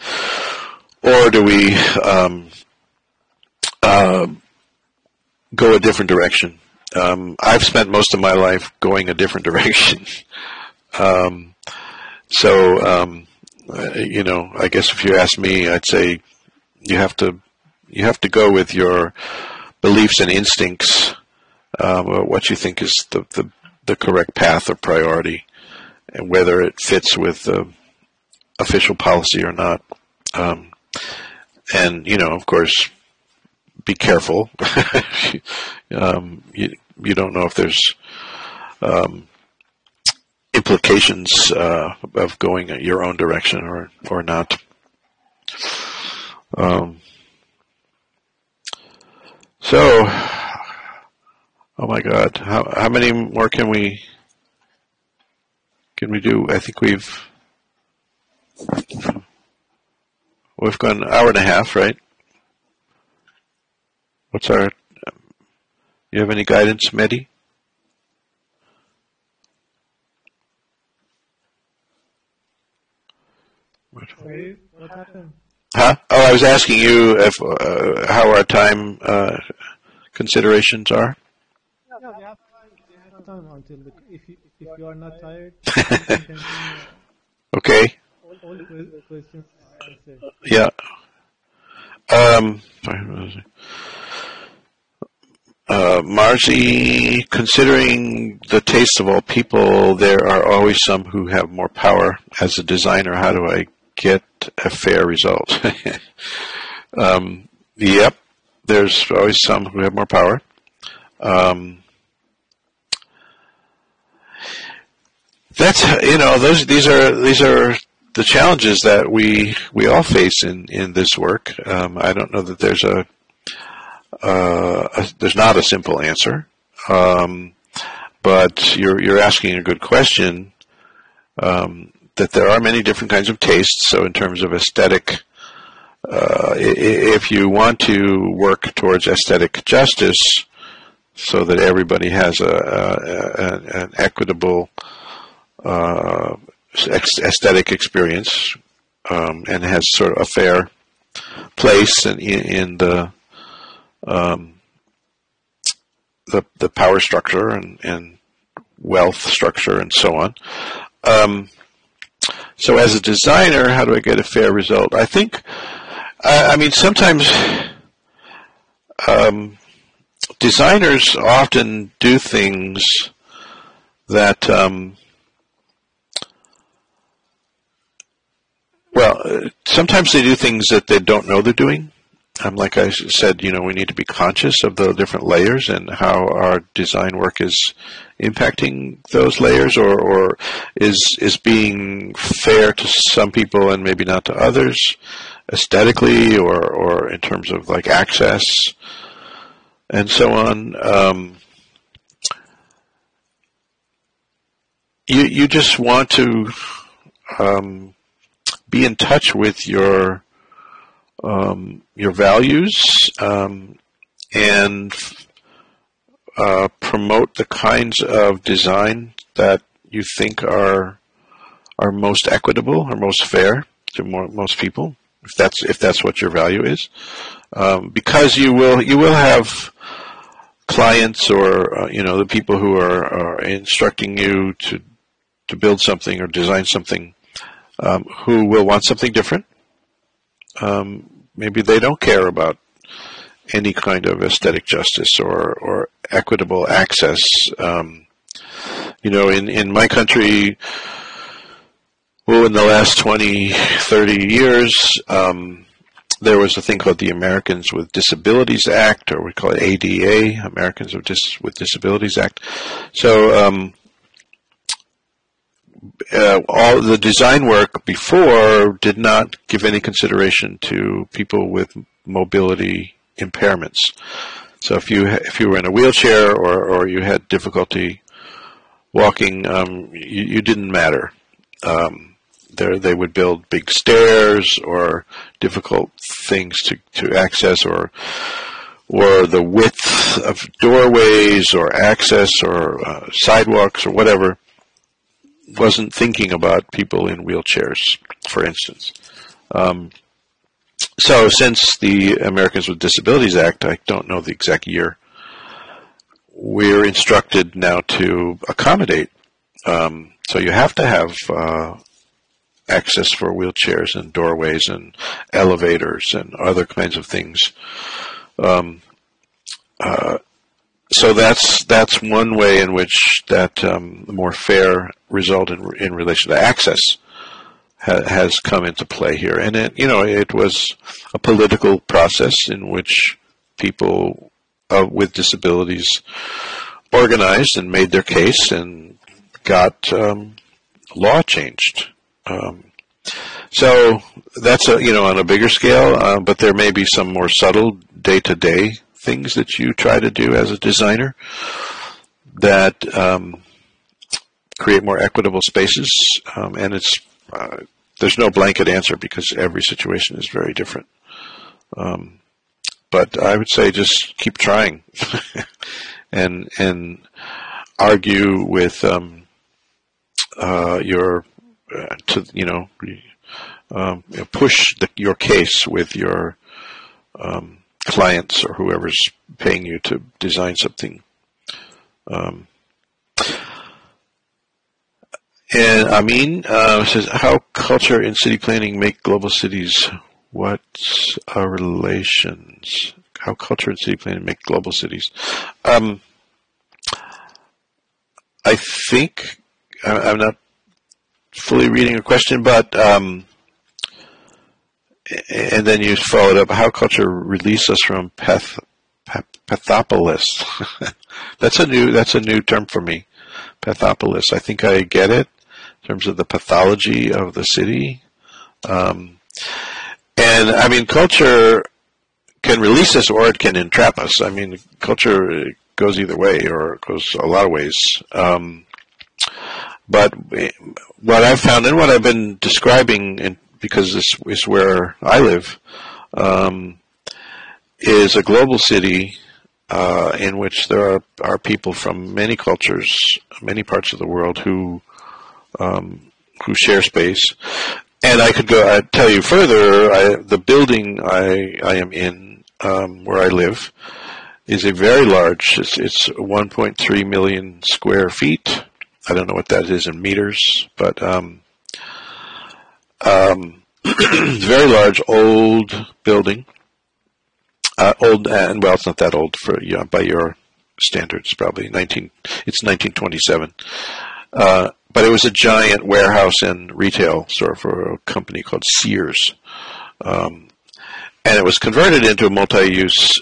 or do we go a different direction? I've spent most of my life going a different direction. I guess if you ask me, I'd say you have to go with your beliefs and instincts, what you think is the correct path or priority, and whether it fits with official policy or not. Of course, be careful. You don't know if there's implications of going your own direction or not. Oh my God, how many more can we do? I think we've gone an hour and a half, right? You have any guidance, Mehdi? Sorry, what happened? Huh? Oh, I was asking you how our time considerations are. Yeah, we have time until if you are not tired. Okay. All questions answered. Yeah. Marzi, considering the taste of all people, there are always some who have more power. As a designer, how do I get a fair result? Yep, there's always some who have more power. These are the challenges that we all face in this work. I don't know that there's there's not a simple answer, but you're asking a good question. That there are many different kinds of tastes. So in terms of aesthetic, if you want to work towards aesthetic justice, so that everybody has an equitable aesthetic experience and has sort of a fair place in the power structure and wealth structure and so on. So as a designer, how do I get a fair result? I think, sometimes designers often do things that, sometimes they do things that they don't know they're doing. Like I said, we need to be conscious of the different layers and how our design work is impacting those layers, or is being fair to some people and maybe not to others, aesthetically or in terms of like access and so on. You just want to be in touch with your values and promote the kinds of design that you think are most equitable or most fair to most people, if that's what your value is, because you will have clients or the people who are instructing you to build something or design something who will want something different. Maybe they don't care about any kind of aesthetic justice or equitable access. In my country, in the last 20, 30 years, there was a thing called the Americans with Disabilities Act, or we call it ADA, Americans with Disabilities Act. So all the design work before did not give any consideration to people with mobility impairments. So if you were in a wheelchair or you had difficulty walking, you didn't matter. They would build big stairs or difficult things to access, or the width of doorways or access or sidewalks or whatever. Wasn't thinking about people in wheelchairs, for instance. So since the Americans with Disabilities Act, I don't know the exact year, we're instructed now to accommodate. So you have to have access for wheelchairs and doorways and elevators and other kinds of things. So that's one way in which that more fair result in relation to access has come into play here. And it was a political process in which people with disabilities organized and made their case and got law changed. So that's on a bigger scale, but there may be some more subtle day-to-day things that you try to do as a designer that create more equitable spaces, and it's there's no blanket answer because every situation is very different. But I would say just keep trying and argue with push your case with your clients or whoever's paying you to design something. And Amin says, how culture and city planning make global cities? What's our relations? How culture and city planning make global cities? I think, I'm not fully reading your question, but and then you followed up, how culture release us from pathopolis. That's a new term for me, pathopolis. I think I get it in terms of the pathology of the city. And I mean, culture can release us or it can entrap us. I mean, culture goes either way, or it goes a lot of ways. But what I've found and what I've been describing, because this is where I live, is a global city in which there are people from many cultures, many parts of the world who share space. And I could tell you further. The building I am in, where I live, is a very large. It's 1.3 million square feet. I don't know what that is in meters, but very large, old building. Old, and well, it's not that old by your standards. Probably It's 1927. But it was a giant warehouse and retail store for a company called Sears, and it was converted into a multi-use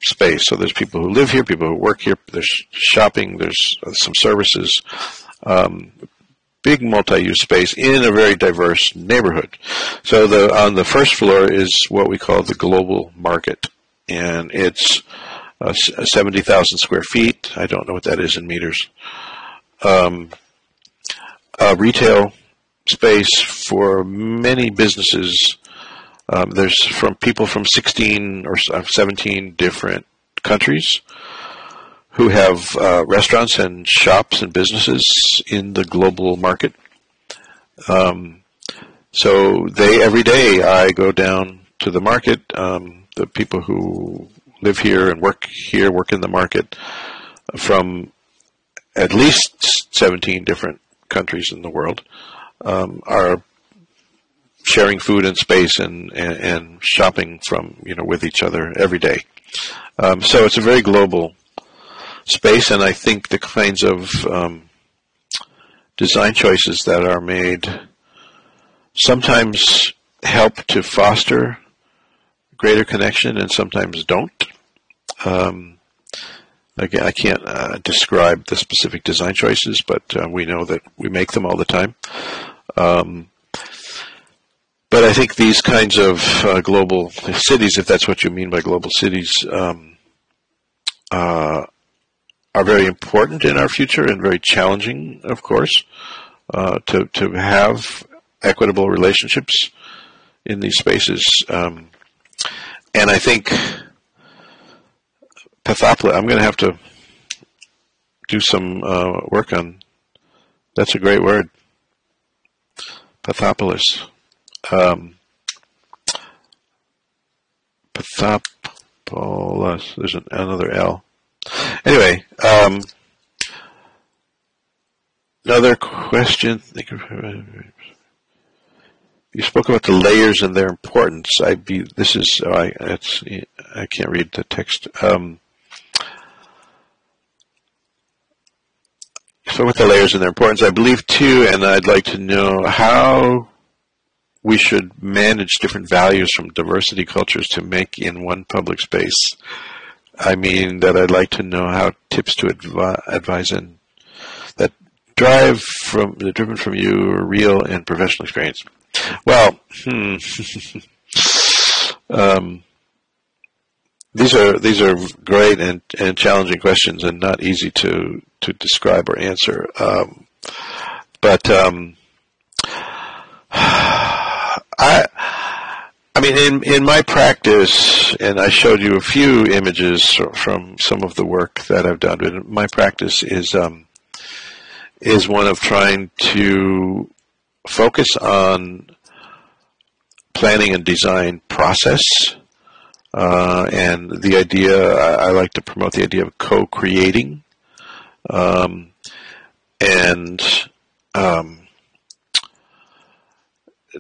space. So there's people who live here, people who work here. There's shopping. There's some services. Big multi-use space in a very diverse neighborhood. So on the first floor is what we call the global market, and it's 70,000 square feet. I don't know what that is in meters. Retail space for many businesses. There's from people from 16 or 17 different countries who have restaurants and shops and businesses in the global market. So every day I go down to the market. The people who live here and work in the market from at least 17 different countries in the world, are sharing food and space and shopping with each other every day. So it's a very global space, and I think the kinds of design choices that are made sometimes help to foster greater connection and sometimes don't. Again, I can't describe the specific design choices, but we know that we make them all the time. But I think these kinds of global cities, if that's what you mean by global cities, are very important in our future and very challenging, of course, to have equitable relationships in these spaces. And I think Pathopolis, I'm going to have to do some work on, that's a great word, Pathopolis. Pathopolis, there's another L. Anyway, another question. You spoke about the layers and their importance. I can't read the text. You spoke about the layers and their importance. I believe too, and I'd like to know how we should manage different values from diversity cultures to make in one public space. I mean that I'd like to know how tips to advise and that driven from you real and professional experience. Well, these are great and challenging questions and not easy to describe or answer. I mean, in my practice, and I showed you a few images from some of the work that I've done, but my practice is one of trying to focus on planning and design process, and the idea, I like to promote the idea of co-creating,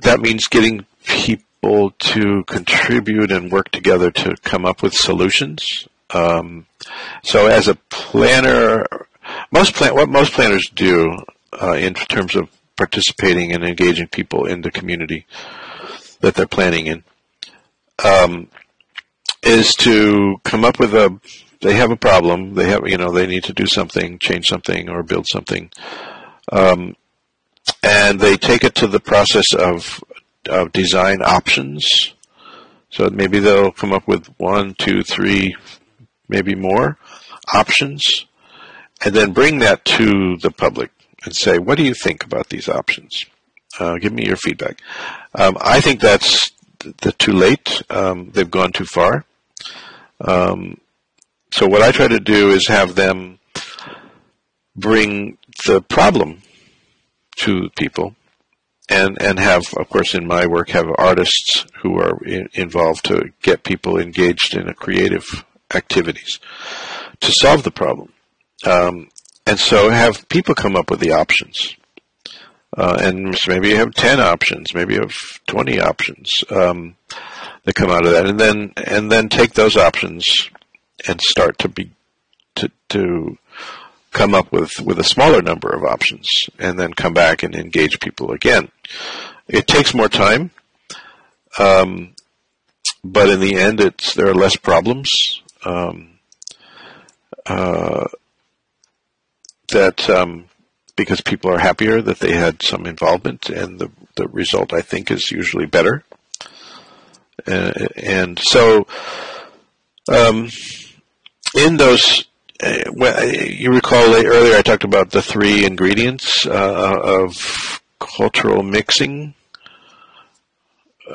that means getting people to contribute and work together to come up with solutions. So as a planner, what most planners do in terms of participating and engaging people in the community that they're planning in is to come up with they have a problem, they need to do something, change something, or build something, and they take it to the process of design options. So maybe they'll come up with 1, 2, 3, maybe more options, and then bring that to the public and say, what do you think about these options? Give me your feedback. I think that's too late. They've gone too far. So what I try to do is have them bring the problem to people, and have, of course, in my work, have artists who are involved to get people engaged in creative activities to solve the problem. And so have people come up with the options. And maybe you have 10 options, maybe you have 20 options that come out of that, and then take those options and start to come up with a smaller number of options, and then come back and engage people again. It takes more time, but in the end, there are less problems because people are happier that they had some involvement, and the result, I think, is usually better. And so, in those, you recall earlier I talked about the 3 ingredients of cultural mixing: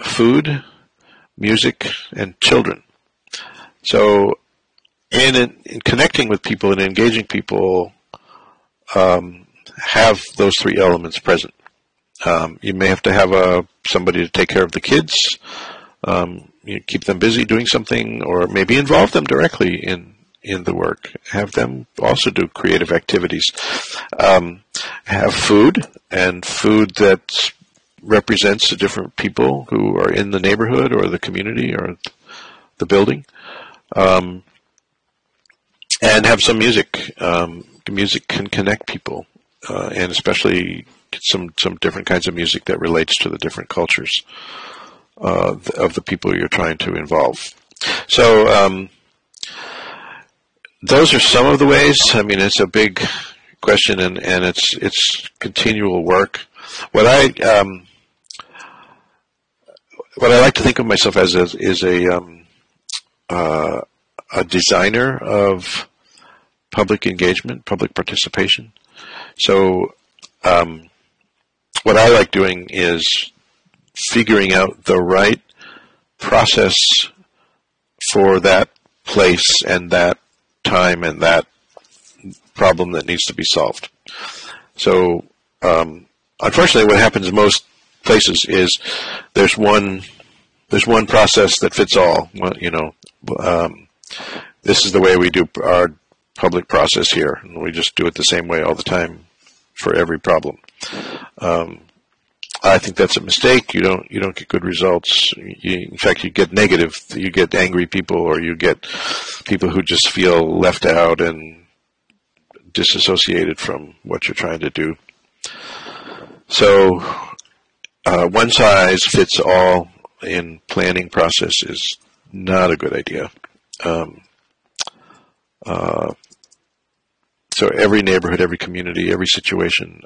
food, music, and children. So in connecting with people and engaging people, have those 3 elements present. You may have to have somebody to take care of the kids, you keep them busy doing something, or maybe involve them directly in the work. Have them also do creative activities. Have food, and food that represents the different people who are in the neighborhood or the community or the building. And have some music. Music can connect people, and especially some different kinds of music that relates to the different cultures of the people you're trying to involve. So those are some of the ways. I mean, it's a big question, and it's continual work. What I like to think of myself as is a designer of public engagement, public participation. So what I like doing is figuring out the right process for that place and that time and that problem that needs to be solved. So unfortunately, what happens in most places is there's one process that fits all. You know, this is the way we do our public process here, and we just do it the same way all the time for every problem. I think that's a mistake. You don't get good results. In fact, you get negative. You get angry people, or you get people who just feel left out and disassociated from what you're trying to do. So one size fits all in planning process is not a good idea. So every neighborhood, every community, every situation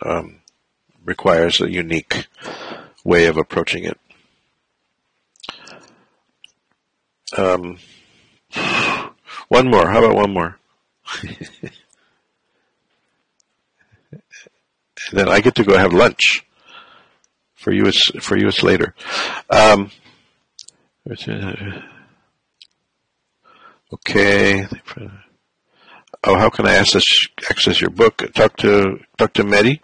requires a unique way of approaching it. One more. How about one more? And then I get to go have lunch. For you, it's later. Okay. Oh, how can I access your book? Talk to Mehdi.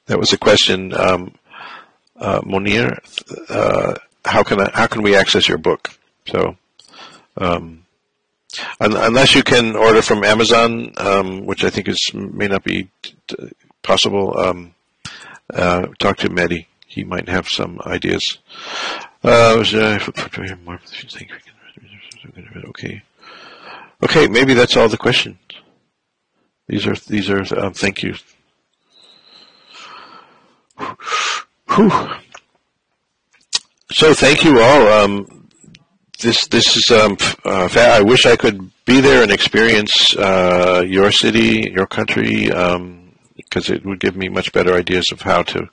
That was a question, Monir. How can we access your book? So, unless you can order from Amazon, which I think may not be possible, talk to Mehdi. He might have some ideas. Okay, maybe that's all the questions. These are thank you. Whew. So thank you all. This is I wish I could be there and experience your city, your country, because it would give me much better ideas of how to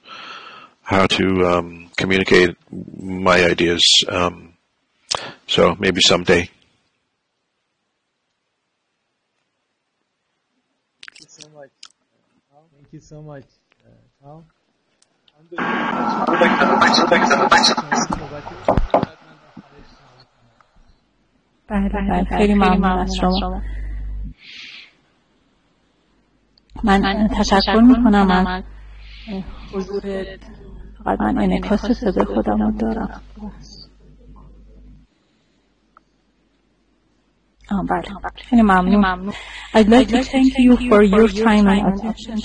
communicate my ideas. So maybe someday. Thank you so much, Tom. بله خیلی ممنون از شما. من تشکر میکنم از حضورت. فقط من انعکاس صدای خودم رو دارم. بله خیلی ممنون. I'd like to thank you for your time and attention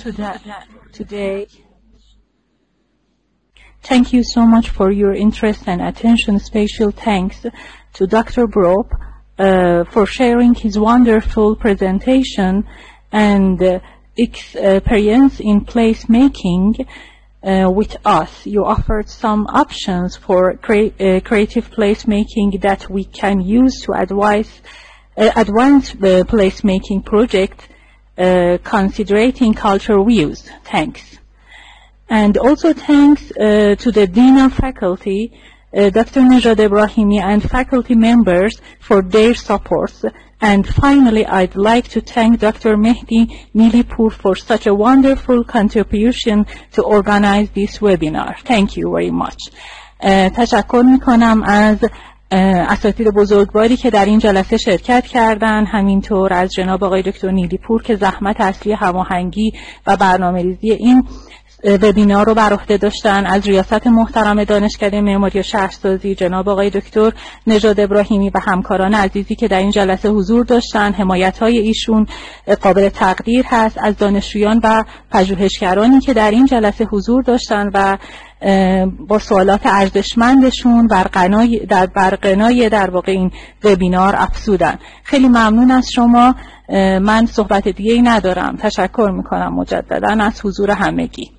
today. Thank you so much for your interest and attention. Special thanks to Dr. Borrup for sharing his wonderful presentation and experience in placemaking with us. You offered some options for creative placemaking that we can use to advance the placemaking project considering cultural views. Thanks. And also thanks to the Dean of Faculty, Dr. Nejad Ebrahimi, and faculty members for their support. And finally, I'd like to thank Dr. Mehdi Milipur for such a wonderful contribution to organize this webinar. Thank you very much. تشکر میکنم از اساتید بزرگواری که در این جلسه شرکت کردند، همینطور از جناب آقای دکتر نیلیپور که زحمت اصلی هماهنگی و برنامه‌ریزی این وبینار رو بر عهده داشتن، از ریاست محترم دانشکده معماری و شهرسازی جناب آقای دکتر نژاد ابراهیمی و همکاران عزیزی که در این جلسه حضور داشتن. حمایت‌های ایشون قابل تقدیر هست. از دانشجویان و پژوهشگرانی که در این جلسه حضور داشتن و با سوالات ارزشمندشون بر قنای در واقع این وبینار افزودن. خیلی ممنون از شما. من صحبت دیگه‌ای ندارم. تشکر میکنم مجددا از حضور همگی.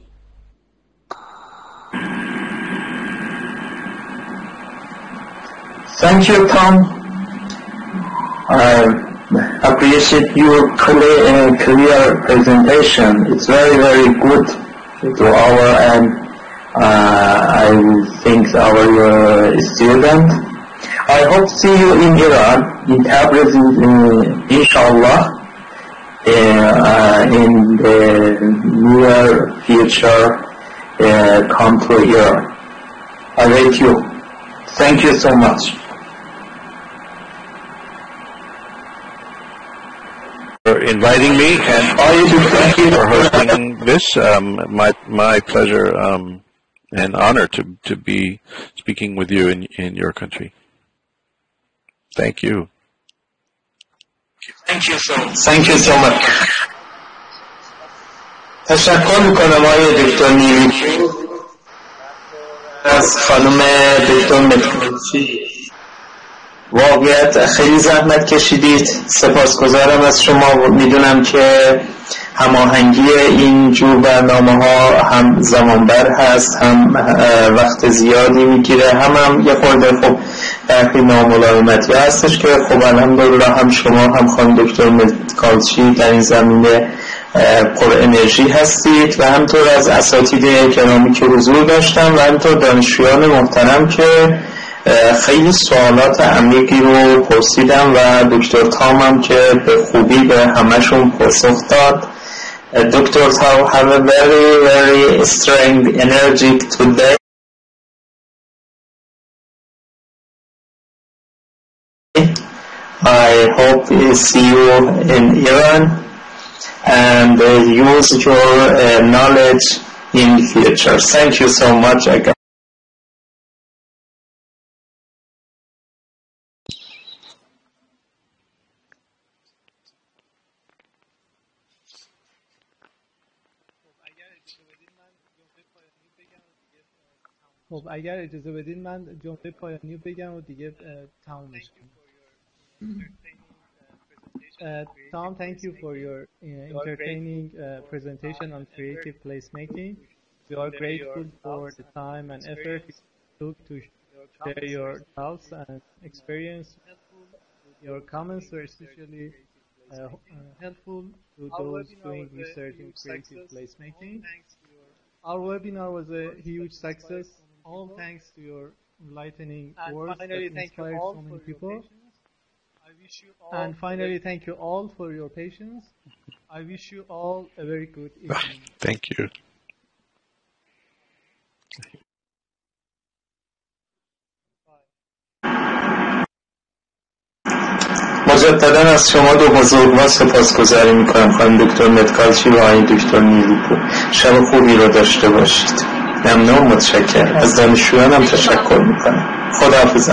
Thank you, Tom. appreciate your clear presentation. It's very, very good to our and I think our student. I hope to see you in Iran, in Tabriz, inshallah, in the near future. Come to Iran. I wait you. Thank you so much. For inviting me, and thank you for hosting this. My pleasure and honor to be speaking with you in your country. Thank you. Thank you so much. تشکر میکنم آقای دکتر نیلی از خانم دکتر متکالچی. واقعیت خیلی زحمت کشیدید. سپاسگزارم از شما. میدونم که هماهنگی این جور برنامه ها هم زمانبر هست، هم وقت زیادی میگیره، هم یه خورده خب برخی ناملایمتی هستش که خب الحمدلله هم شما هم خانم دکتر متکالچی در این زمینه پر انرژی هستید و همطور از اساتید گرامی که حضور داشتم و همطور دانشجویان محترم که خیلی سوالات عمیقی رو پرسیدم و دکتر تامم که به خوبی به همشون پاسخ داد. Dr. Tam have a very, very strong energy today. I hope to see you in Iran and use your knowledge in the future. Thank you so much again. خب اگر اجازه بدین من جمله پایانی رو بگم و دیگه تمومش کنیم. Tom, thank you for your entertaining presentation on creative placemaking. We are grateful for the time and effort you took to share your thoughts and experience. Your comments were especially helpful to those doing research in creative placemaking. Our webinar was a huge success. All thanks to your enlightening words that inspired so many people. And finally, thank you all for your patience. I wish you all a very good evening. Thank you. مجددا از شما دو بزرگوار سپاسگزاری میکنم خانم دکتر متکالچی و آقای دکتر نیلیپور. شب خوبی رو داشته باشید. ممنون، متشکرم. از دانشجویانم تشکر میکنم. خداحافظ.